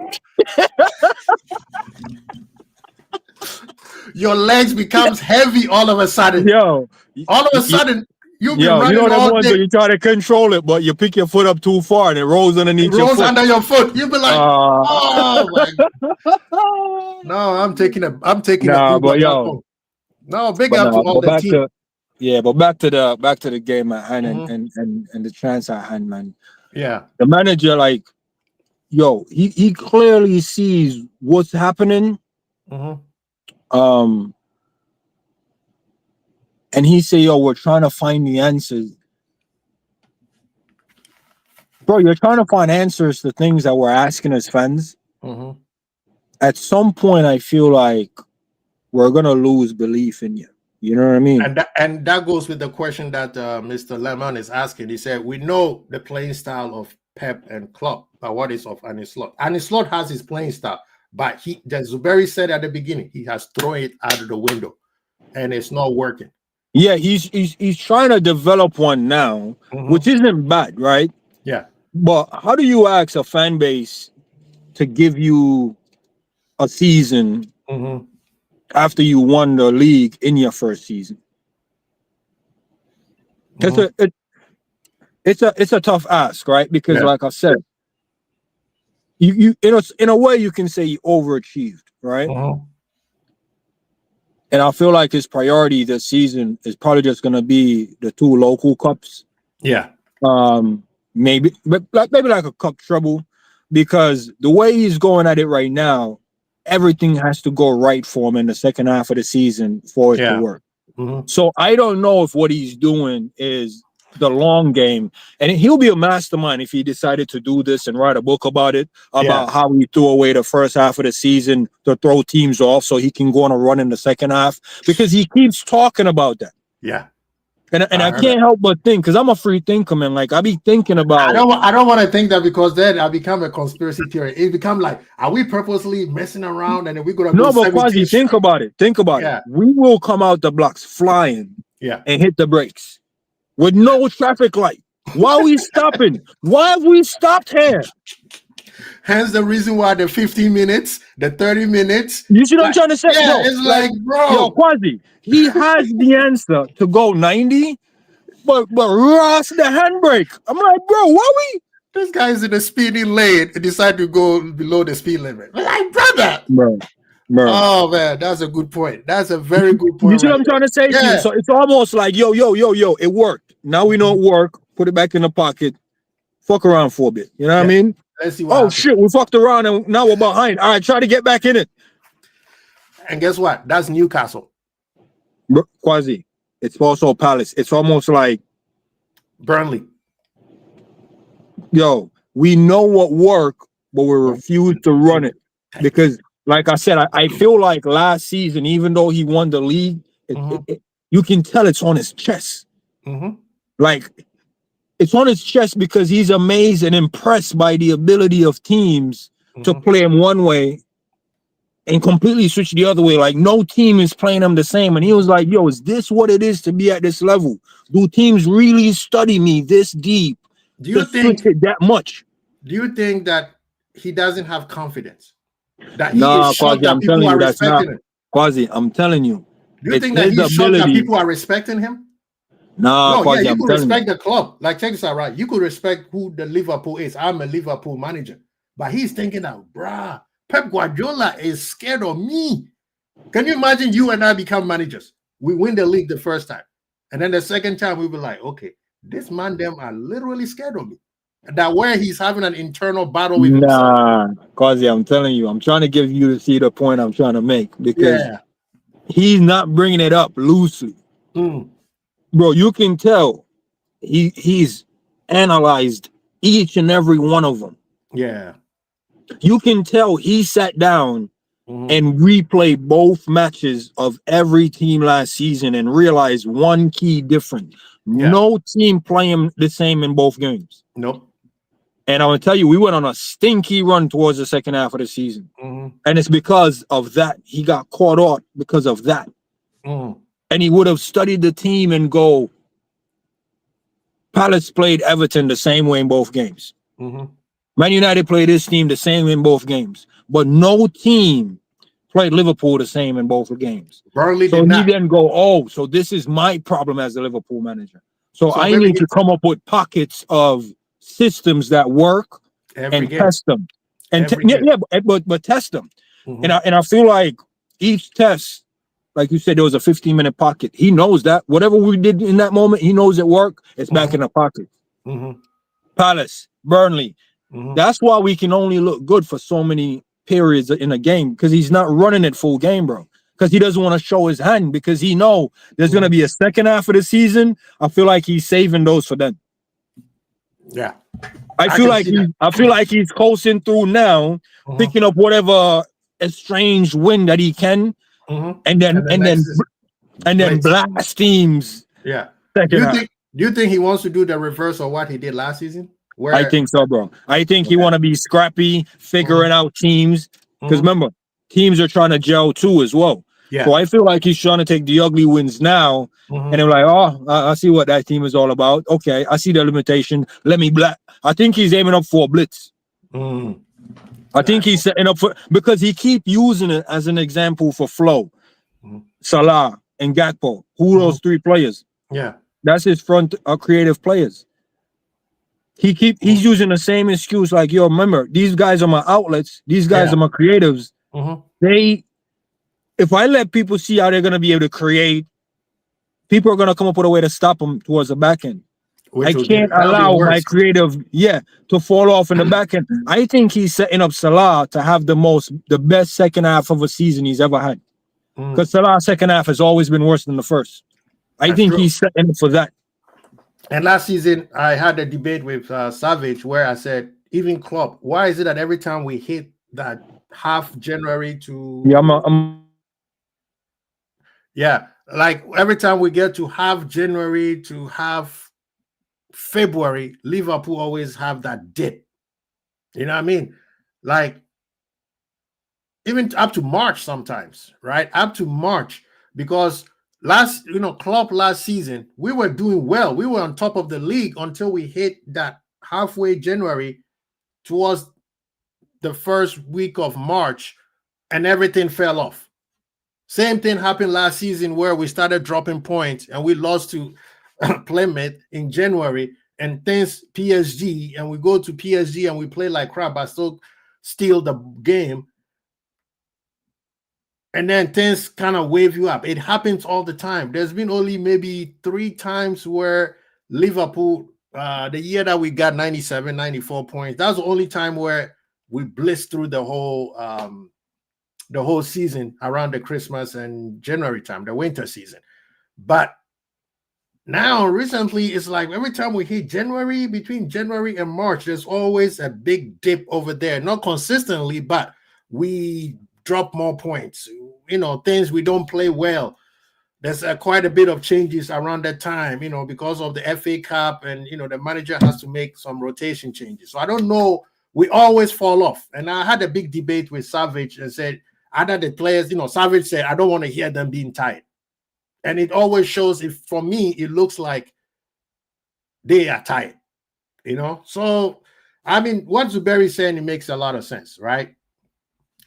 Your legs becomes heavy all of a sudden. Yo, all of a sudden, you know them ones where you try to control it, but you pick your foot up too far and it rolls underneath your foot. Under your foot. You be like, oh my God. No, I'm taking a but yo. No, big up to all the team. But back to the game at hand and the chance at hand, man. Yeah. The manager, like, yo, he clearly sees what's happening. And he say, yo, we're trying to find the answers. Bro, you're trying to find answers to things that we're asking as fans. At some point, I feel like we're going to lose belief in you. You know what I mean? And that goes with the question that Mr. Lemon is asking. He said, we know the playing style of Pep and Klopp, but what is of Arne Slot? Arne Slot has his playing style, but as Zuberi said at the beginning, he has thrown it out of the window, and it's not working. Yeah, he's trying to develop one now, which isn't bad, right? Yeah. But how do you ask a fan base to give you a season after you won the league in your first season? It's a tough ask, right? Because like I said, you in a way you can say he overachieved, right? And I feel like his priority this season is probably just going to be the 2 local cups. Yeah. Maybe like a cup treble, because the way he's going at it right now, everything has to go right for him in the second half of the season for it to work. So I don't know if what he's doing is the long game, and he'll be a mastermind if he decided to do this and write a book about it, about how he threw away the first half of the season to throw teams off so he can go on a run in the second half, because he keeps talking about that. Yeah. And I can't help but think, because I'm a free thinker, man. Like, I be thinking about. I don't want to think that, because then I become a conspiracy theory. It become like, are we purposely messing around, and then we're gonna no? But Quasi, think about it. Think about it. We will come out the blocks flying, and hit the brakes with no traffic light. Why are we stopping? Why have we stopped here? Hence the reason why the 15 minutes, the 30 minutes. You see what I'm trying to say? Yeah, it's like, bro. Yo, Quasi, he has the answer to go 90, but Ross the handbrake. I'm like, bro, why we? This guy's in the speeding lane and decide to go below the speed limit. I'm like, brother. Bro. Oh, man, that's a good point. That's a very good point. You see what I'm trying to say? Yeah. So it's almost like, yo, it worked. Now we know it worked. Put it back in the pocket. Fuck around for a bit. You know what I mean? Let's see what happens. Shit, we fucked around and now we're behind. All right, try to get back in it. And guess what? That's Newcastle. Quasi. It's also Palace. It's almost like Burnley. Yo, we know what worked, but we refuse to run it. Because, like I said, I feel like last season, even though he won the league, you can tell it's on his chest. Like, it's on his chest because he's amazed and impressed by the ability of teams to play him one way and completely switch the other way. Like, no team is playing him the same. And he was like, yo, is this what it is to be at this level? Do teams really study me this deep? Do you think it that much? Do you think that he doesn't have confidence? That he is shocked that people are respecting him? Quasi, I'm telling you. Do you think that he's shocked that people are respecting him? No, Quasi, you could respect the club. Like, check this out, right? You could respect who the Liverpool is. I'm a Liverpool manager. But he's thinking that, bruh, Pep Guardiola is scared of me. Can you imagine you and I become managers? We win the league the first time. And then the second time, we'll be like, okay, this man, them are literally scared of me. That where he's having an internal battle with himself. Nah, Quasi, I'm telling you, I'm trying to give you to see the point I'm trying to make, because he's not bringing it up loosely. Bro, you can tell he's analyzed each and every one of them. Yeah. You can tell he sat down and replayed both matches of every team last season and realized one key difference. No team playing the same in both games. Nope. And I'm going to tell you, we went on a stinky run towards the second half of the season. And it's because of that. He got caught out because of that. And he would have studied the team and go, Palace played Everton the same way in both games. Man United played this team the same way in both games. But no team played Liverpool the same in both games. Burnley so did not. He then go, so this is my problem as the Liverpool manager. So I need to come up with pockets of systems that work and test them. And but test them. And I feel like each test, like you said, there was a 15-minute pocket. He knows that. Whatever we did in that moment, he knows it worked. It's back in the pocket. Palace, Burnley. That's why we can only look good for so many periods in a game, because he's not running it full game, bro. Because he doesn't want to show his hand, because he know there's going to be a second half of the season. I feel like he's saving those for them. Yeah. I feel like he's coasting through now, picking up whatever estranged win that he can. And then blast teams. Yeah. Do you think he wants to do the reverse of what he did last season? I Where think so, bro. I think he yeah. want to be scrappy, Mhm, figuring out teams. Because mhm. remember, teams are trying to gel too as well. So Yeah. I feel like he's trying to take the ugly wins now, and Mhm, they're like, oh, I see what that team is all about. Okay, I see the limitation. Let me black. I think he's aiming up for a blitz. mhm. I think Right. he's setting up for because he keep using it as an example for Flo, Mhm, Salah, and Gakpo. Who mhm. those three players? Yeah. That's his front creative players. Mhm, He's using the same excuse like, yo, remember, these guys are my outlets, these guys yeah. are my creatives. Mhm. They if I let people see how they're gonna be able to create, people are gonna come up with a way to stop them towards the back end. I Which will be can't that'll be allow my worse. creative, to fall off in the back end. I think he's setting up Salah to have the best second half of a season he's ever had. Mm, Because Salah's second half has always been worse than the first. I that's think true. he's setting up for that. And last season, I had a debate with Savage where I said, even Klopp, why is it that every time we hit that half January Yeah, to yeah, like every time we get to half January to half February, Liverpool always have that dip. You know what I mean? Like even up to March sometimes, right? Up to March, because Klopp last season, we were doing well. We were on top of the league until we hit that halfway January towards the first week of March, and everything fell off. Same thing happened last season where we started dropping points and we lost to Plymouth in January, and things PSG, and we go to PSG and we play like crap, but still steal the game, and then things kind of wave you up. It happens all the time. There's been only maybe 3 times where Liverpool, the year that we got 97, 94 points, that's the only time where we blitzed through the whole season around the Christmas and January time, the winter season. But now recently, it's like every time we hit January, between January and March, there's always a big dip over there. Not consistently, but we drop more points. Things we don't play well. There's quite a bit of changes around that time, because of the FA Cup, and the manager has to make some rotation changes. So I don't know. We always fall off. And I had a big debate with Savage and said, either the players, Savage said, I don't want to hear them being tired. And it always shows, if for me, it looks like they are tired, So, I mean, what Zuberi's saying, it makes a lot of sense, right?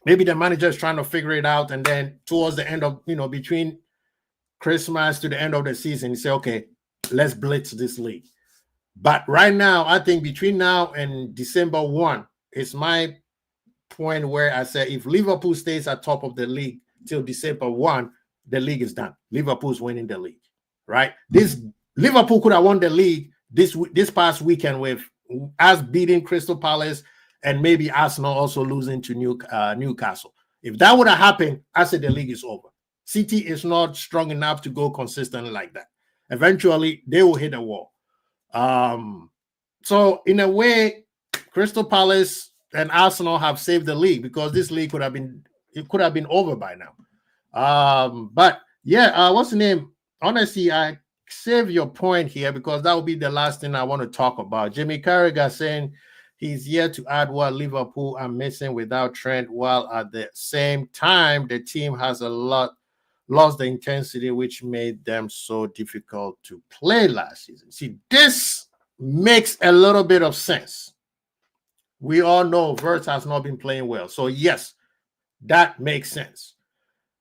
Maybe the manager is trying to figure it out. And then towards the end of, between Christmas to the end of the season, you say, okay, let's blitz this league. But right now, I think between now and December 1, it's my point where I say if Liverpool stays at top of the league till December 1, the league is done. Liverpool's winning the league, right? This Liverpool could have won the league this past weekend with us beating Crystal Palace and maybe Arsenal also losing to Newcastle. If that would have happened, I said the league is over. City is not strong enough to go consistently like that. Eventually, they will hit a wall. So in a way, Crystal Palace and Arsenal have saved the league, because this league could have been over by now. But yeah, what's the name? Honestly, I save your point here because that will be the last thing I want to talk about. Jimmy Carragher saying he's yet to add what Liverpool are missing without Trent, while at the same time the team has lost the intensity which made them so difficult to play last season. See, this makes a little bit of sense. We all know Verts has not been playing well. So yes, that makes sense.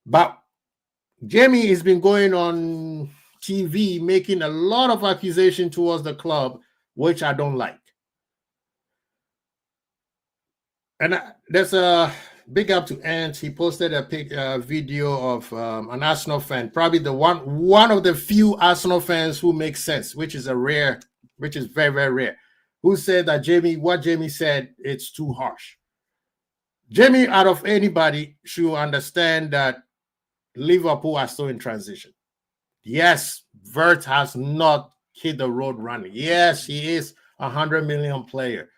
But Jamie has been going on TV making a lot of accusation towards the club, which I don't like. And there's a big up to Ant. He posted a video of an Arsenal fan, probably the one of the few Arsenal fans who makes sense, which is very, very rare, who said that what Jamie said, it's too harsh. Jamie, out of anybody, should understand that Liverpool are still in transition. Yes, Vert has not hit the road running. Yes, he is a 100 million player.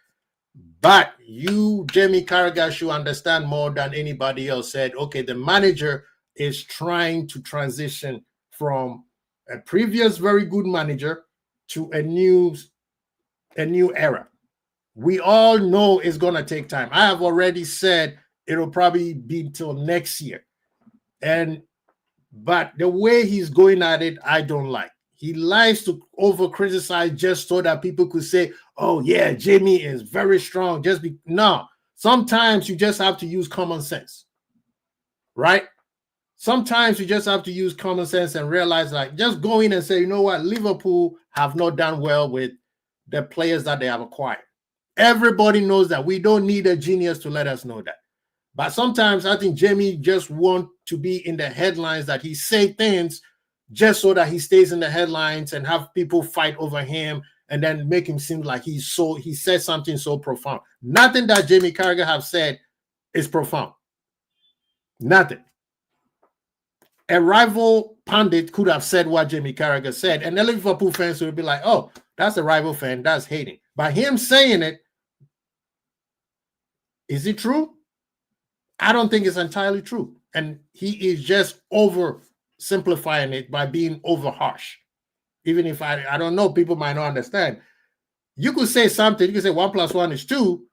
But you, Jamie Carragher, should understand more than anybody else said, okay, the manager is trying to transition from a previous very good manager to a new era. We all know it's going to take time. I have already said it'll probably be till next year. But the way he's going at it, I don't like. He likes to over criticize just so that people could say, oh, yeah, Jamie is very strong. No, sometimes you just have to use common sense, right? Sometimes you just have to use common sense and realize, like, just go in and say, you know what, Liverpool have not done well with the players that they have acquired. Everybody knows that. We don't need a genius to let us know that. But sometimes I think Jamie just wants to be in the headlines, that he say things just so that he stays in the headlines and have people fight over him and then make him seem like he said something so profound. Nothing that Jamie Carragher have said is profound. Nothing. A rival pundit could have said what Jamie Carragher said, and the Liverpool fans would be like, oh, that's a rival fan, that's hating. By him saying it, is it true? I don't think it's entirely true. And he is just oversimplifying it by being over harsh. Even if I don't know, people might not understand. You could say something, you could say 1 + 1 is 2.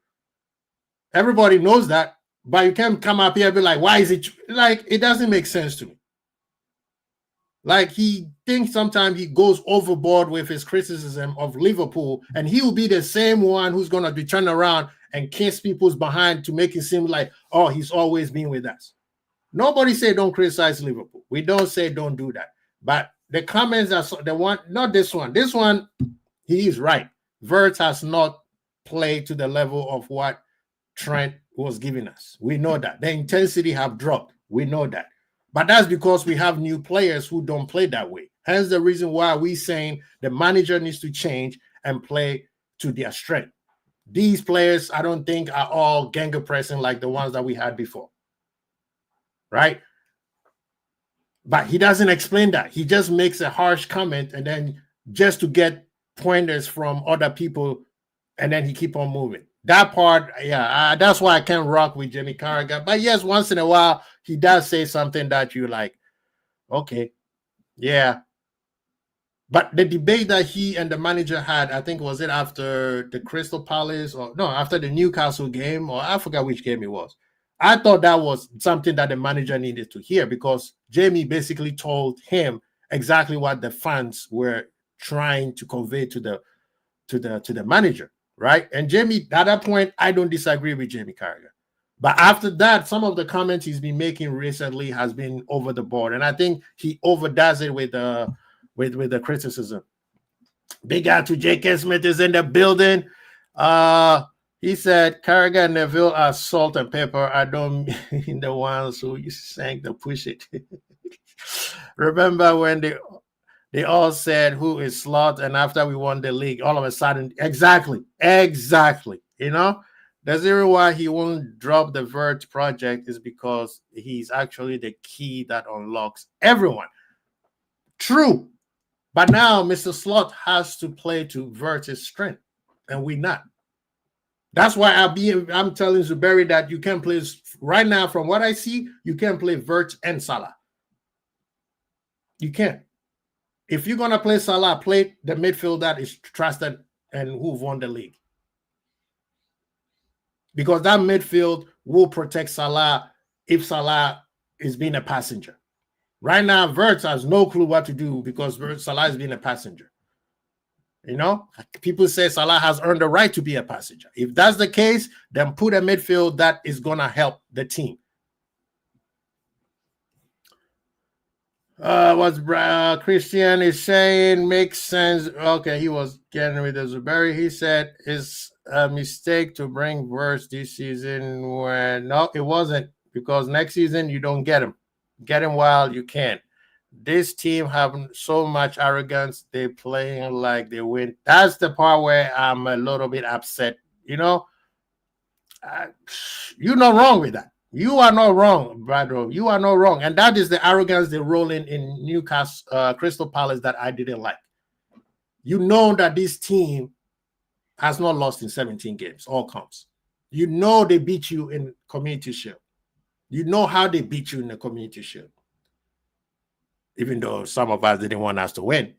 Everybody knows that, but you can't come up here and be like, why is it? Like, it doesn't make sense to me. Like, he thinks sometimes he goes overboard with his criticism of Liverpool, and he will be the same one who's going to be turned around and kiss people's behind to make it seem like, oh, he's always been with us. Nobody say don't criticize Liverpool. We don't say don't do that. But the comments are the one, not this one. This one, he is right. Wirtz has not played to the level of what Trent was giving us. We know that. The intensity have dropped. We know that. But that's because we have new players who don't play that way. Hence the reason why we're saying the manager needs to change and play to their strength. These players, I don't think, are all ganger pressing like the ones that we had before. Right? But he doesn't explain that. He just makes a harsh comment and then just to get pointers from other people, and then he keep on moving. That part, yeah, that's why I can't rock with Jamie Carragher. But yes, once in a while, he does say something that you like, okay, yeah. But the debate that he and the manager had, I think, was it after the Crystal Palace or no, after the Newcastle game, or I forgot which game it was. I thought that was something that the manager needed to hear, because Jamie basically told him exactly what the fans were trying to convey to the manager, right? And Jamie, at that point, I don't disagree with Jamie Carragher. But after that, some of the comments he's been making recently has been over the board, and I think he overdoes it with the criticism. Big out to J.K. Smith is in the building. He said Carragher and Neville are salt and pepper. I don't mean the ones who sang the push it. Remember when they all said who is Slot, and after we won the league, all of a sudden, exactly. You know, the reason why he won't drop the Wirtz project is because he's actually the key that unlocks everyone. True. But now Mr. Slot has to play to Wirtz's strength, and we not. That's why I'm telling Zuberi that you can play right now. From what I see, you can play Wirtz and Salah. You can't. If you're gonna play Salah, play the midfield that is trusted and who've won the league, because that midfield will protect Salah if Salah is being a passenger. Right now, Wirtz has no clue what to do because Salah is being a passenger. You know, people say Salah has earned the right to be a passenger. If that's the case, then put a midfield that is going to help the team. What Christian is saying makes sense. Okay, he was getting with the Zuberi. He said it's a mistake to bring Wirtz this season. No, it wasn't, because next season you don't get him. Get him while you can. This team have so much arrogance. They playing like they win. That's the part where I'm a little bit upset. You know, you're not wrong with that. You are not wrong, brother. You are not wrong. And that is the arrogance they roll in Newcastle, Crystal Palace, that I didn't like. You know that this team has not lost in 17 games, all counts. You know they beat you in Community Shield. You know how they beat you in the Community Shield, even though some of us didn't want us to win.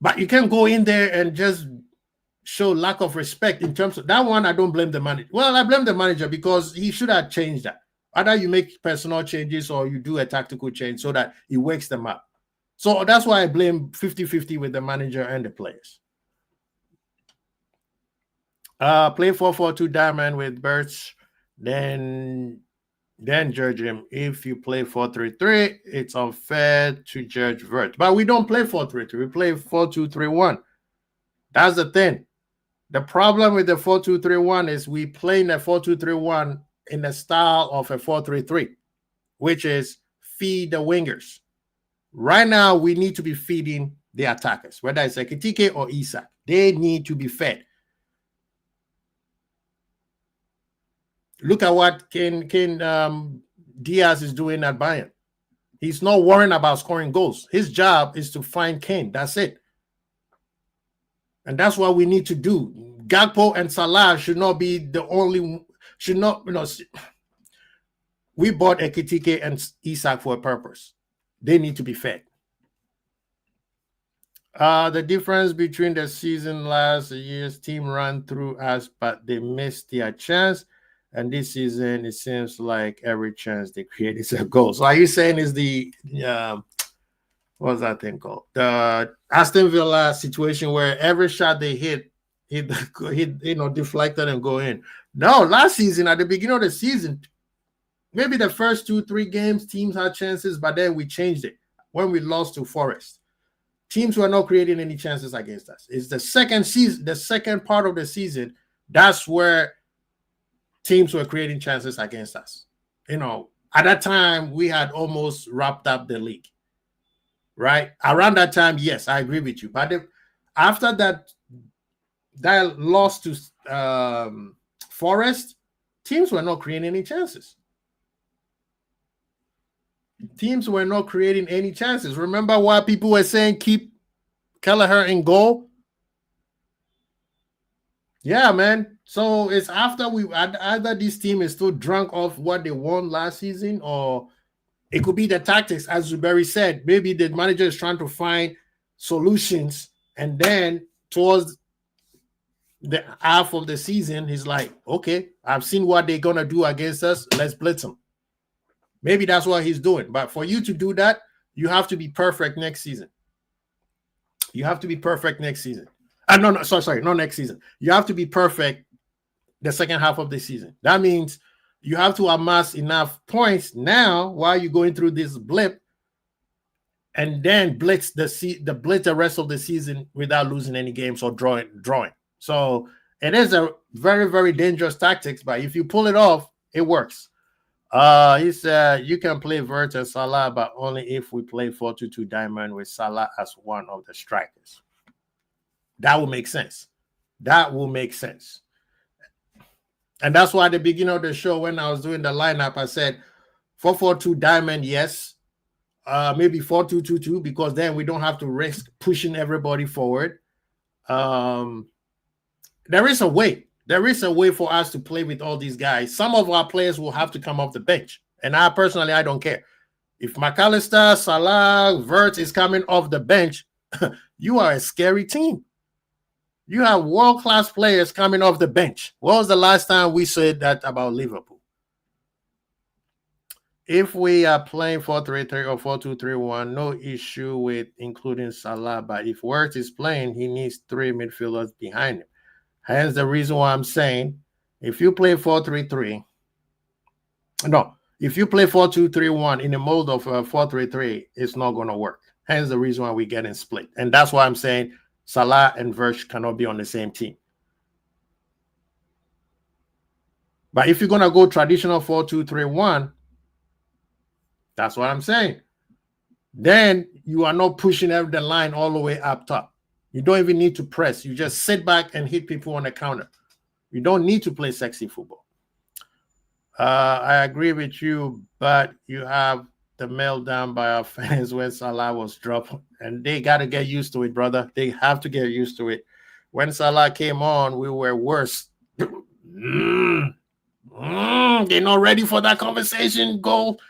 But you can't go in there and just show lack of respect in terms of that one. I don't blame the manager. Well, I blame the manager because he should have changed that. Either you make personal changes or you do a tactical change so that it wakes them up. So that's why I blame 50-50 with the manager and the players. Play 4-4-2 diamond with Birch, then judge him. If you play 4-3-3, it's unfair to judge Vert. But we don't play 4-3-3. We play 4-2-3-1. That's the thing. The problem with the 4-2-3-1 is we play in a 4-2-3-1 in the style of a 4-3-3, which is feed the wingers. Right now, we need to be feeding the attackers, whether it's Ekitike or Isak. They need to be fed. Look at what Ken Diaz is doing at Bayern. He's not worrying about scoring goals. His job is to find Kane. That's it. And that's what we need to do. Gakpo and Salah should not be the only, should not, we bought Ekitike and Isak for a purpose. They need to be fed. The difference between the season last year's team ran through us, but they missed their chance. And this season, it seems like every chance they create is a goal. So are you saying is the, what's that thing called? The Aston Villa situation where every shot they hit, deflected and go in? No, last season, at the beginning of the season, maybe the first 2-3 games, teams had chances, but then we changed it when we lost to Forest. Teams were not creating any chances against us. It's the second part of the season, that's where teams were creating chances against us. At that time, we had almost wrapped up the league, right? Around that time, yes, I agree with you. But after that loss to Forest, teams were not creating any chances. Teams were not creating any chances. Remember why people were saying keep Kelleher in goal? Yeah, man. So it's after either this team is still drunk off what they won last season, or it could be the tactics, as Zuberi said. Maybe the manager is trying to find solutions, and then towards the half of the season, he's like, okay, I've seen what they're going to do against us. Let's blitz them. Maybe that's what he's doing. But for you to do that, you have to be perfect next season. You have to be perfect next season. Sorry, not next season. You have to be perfect the second half of the season. That means you have to amass enough points now while you're going through this blip, and then blitz the rest of the season without losing any games or drawing. So it is a very, very dangerous tactics, but if you pull it off, it works. He said you can play Vert and Salah, but only if we play 4-2-2 diamond with Salah as one of the strikers. That will make sense. That will make sense. And that's why at the beginning of the show, when I was doing the lineup, I said 4-4-2 diamond, yes. Maybe 4-2-2-2, because then we don't have to risk pushing everybody forward. There is a way. There is a way for us to play with all these guys. Some of our players will have to come off the bench. And I don't care. If McAllister, Salah, Vert is coming off the bench, you are a scary team. You have world-class players coming off the bench. When was the last time we said that about Liverpool? If we are playing 4-3-3 or 4-2-3-1, no issue with including Salah. But if Wirtz is playing, he needs 3 midfielders behind him. Hence the reason why I'm saying if you play 4-3-3, if you play 4-2-3-1 in the mode of 4-3-3, it's not going to work. Hence the reason why we're getting split. And that's why I'm saying Salah and Virch cannot be on the same team. But if you're going to go traditional 4-2-3-1, that's what I'm saying. Then you are not pushing the line all the way up top. You don't even need to press. You just sit back and hit people on the counter. You don't need to play sexy football. I agree with you, but you have the meltdown by our fans when Salah was dropped, and they got to get used to it, brother. They have to get used to it. When Salah came on, we were worse. They're not ready for that conversation goal.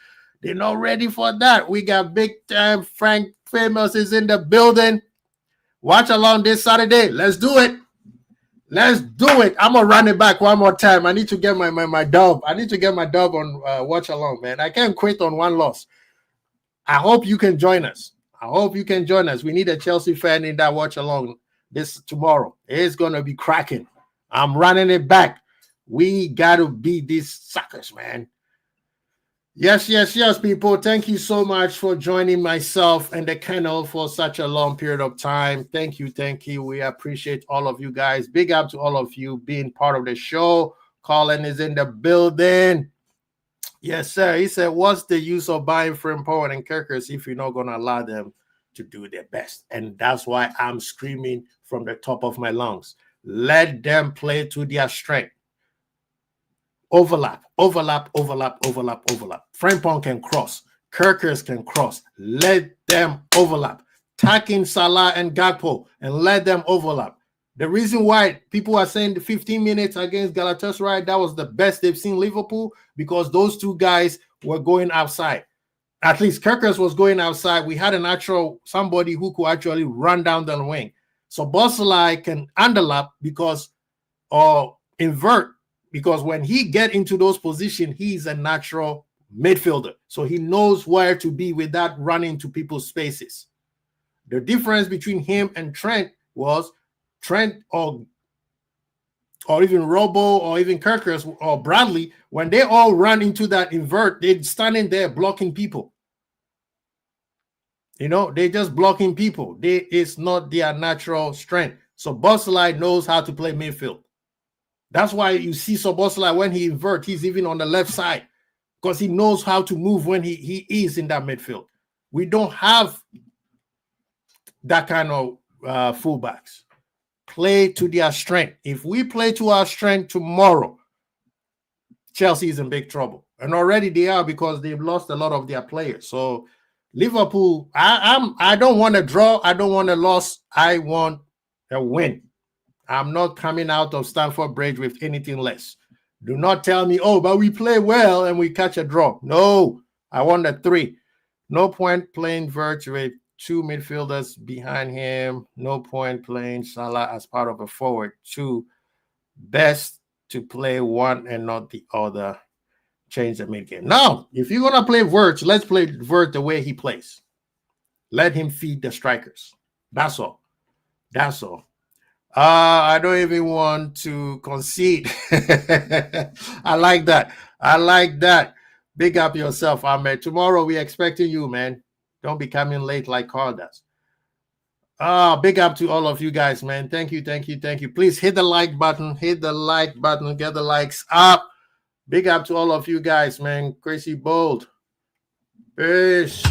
They're not ready for that. We got big time Frank Famous is in the building. Watch along this Saturday. Let's do it. Let's do it. I'm gonna run it back one more time. I need to get my dub. I need to get my dub on watch along, man. I can't quit on one loss. I hope you can join us. I hope you can join us. We need a Chelsea fan in that watch along this tomorrow. It's gonna be cracking. I'm running it back. We gotta beat these suckers, man. Yes, people. Thank you so much for joining myself and the kennel for such a long period of time. Thank you. We appreciate all of you guys. Big up to all of you being part of the show. Colin is in the building. Yes, sir. He said, what's the use of buying Frimpong and Kirkers if you're not going to allow them to do their best? And that's why I'm screaming from the top of my lungs. Let them play to their strength. Overlap. Frimpong can cross. Kirkers can cross. Let them overlap. Taking Salah and Gakpo and let them overlap. The reason why people are saying the 15 minutes against Galatasaray, that was the best they've seen Liverpool, because those two guys were going outside. At least Kirkers was going outside. We had an actual somebody who could actually run down the wing. So Bosley can underlap or invert, because when he get into those positions, he's a natural midfielder. So he knows where to be without running to people's spaces. The difference between him and Trent was Trent or even Robo or even Kirkers or Bradley, when they all run into that invert, they're standing there blocking people. They're just blocking people. It's not their natural strength. So Bosley knows how to play midfield. That's why you see Szoboszlai when he inverts, he's even on the left side, because he knows how to move when he is in that midfield. We don't have that kind of fullbacks. Play to their strength. If we play to our strength tomorrow, Chelsea is in big trouble. And already they are, because they've lost a lot of their players. So Liverpool, I don't want a draw. I don't want a loss. I want a win. I'm not coming out of Stamford Bridge with anything less. Do not tell me, but we play well and we catch a draw. No, I want a 3. No point playing Vert with 2 midfielders behind him. No point playing Salah as part of a forward 2. Best to play one and not the other. Change the mid game. Now, if you're going to play Vert, let's play Vert the way he plays. Let him feed the strikers. That's all. I don't even want to concede. I like that. Big up yourself, Ahmed. Tomorrow we're expecting you, man. Don't be coming late like Carl does. Big up to all of you guys, man. Thank you. Please hit the like button. Get the likes up. Big up to all of you guys, man. Crazy bold. Peace.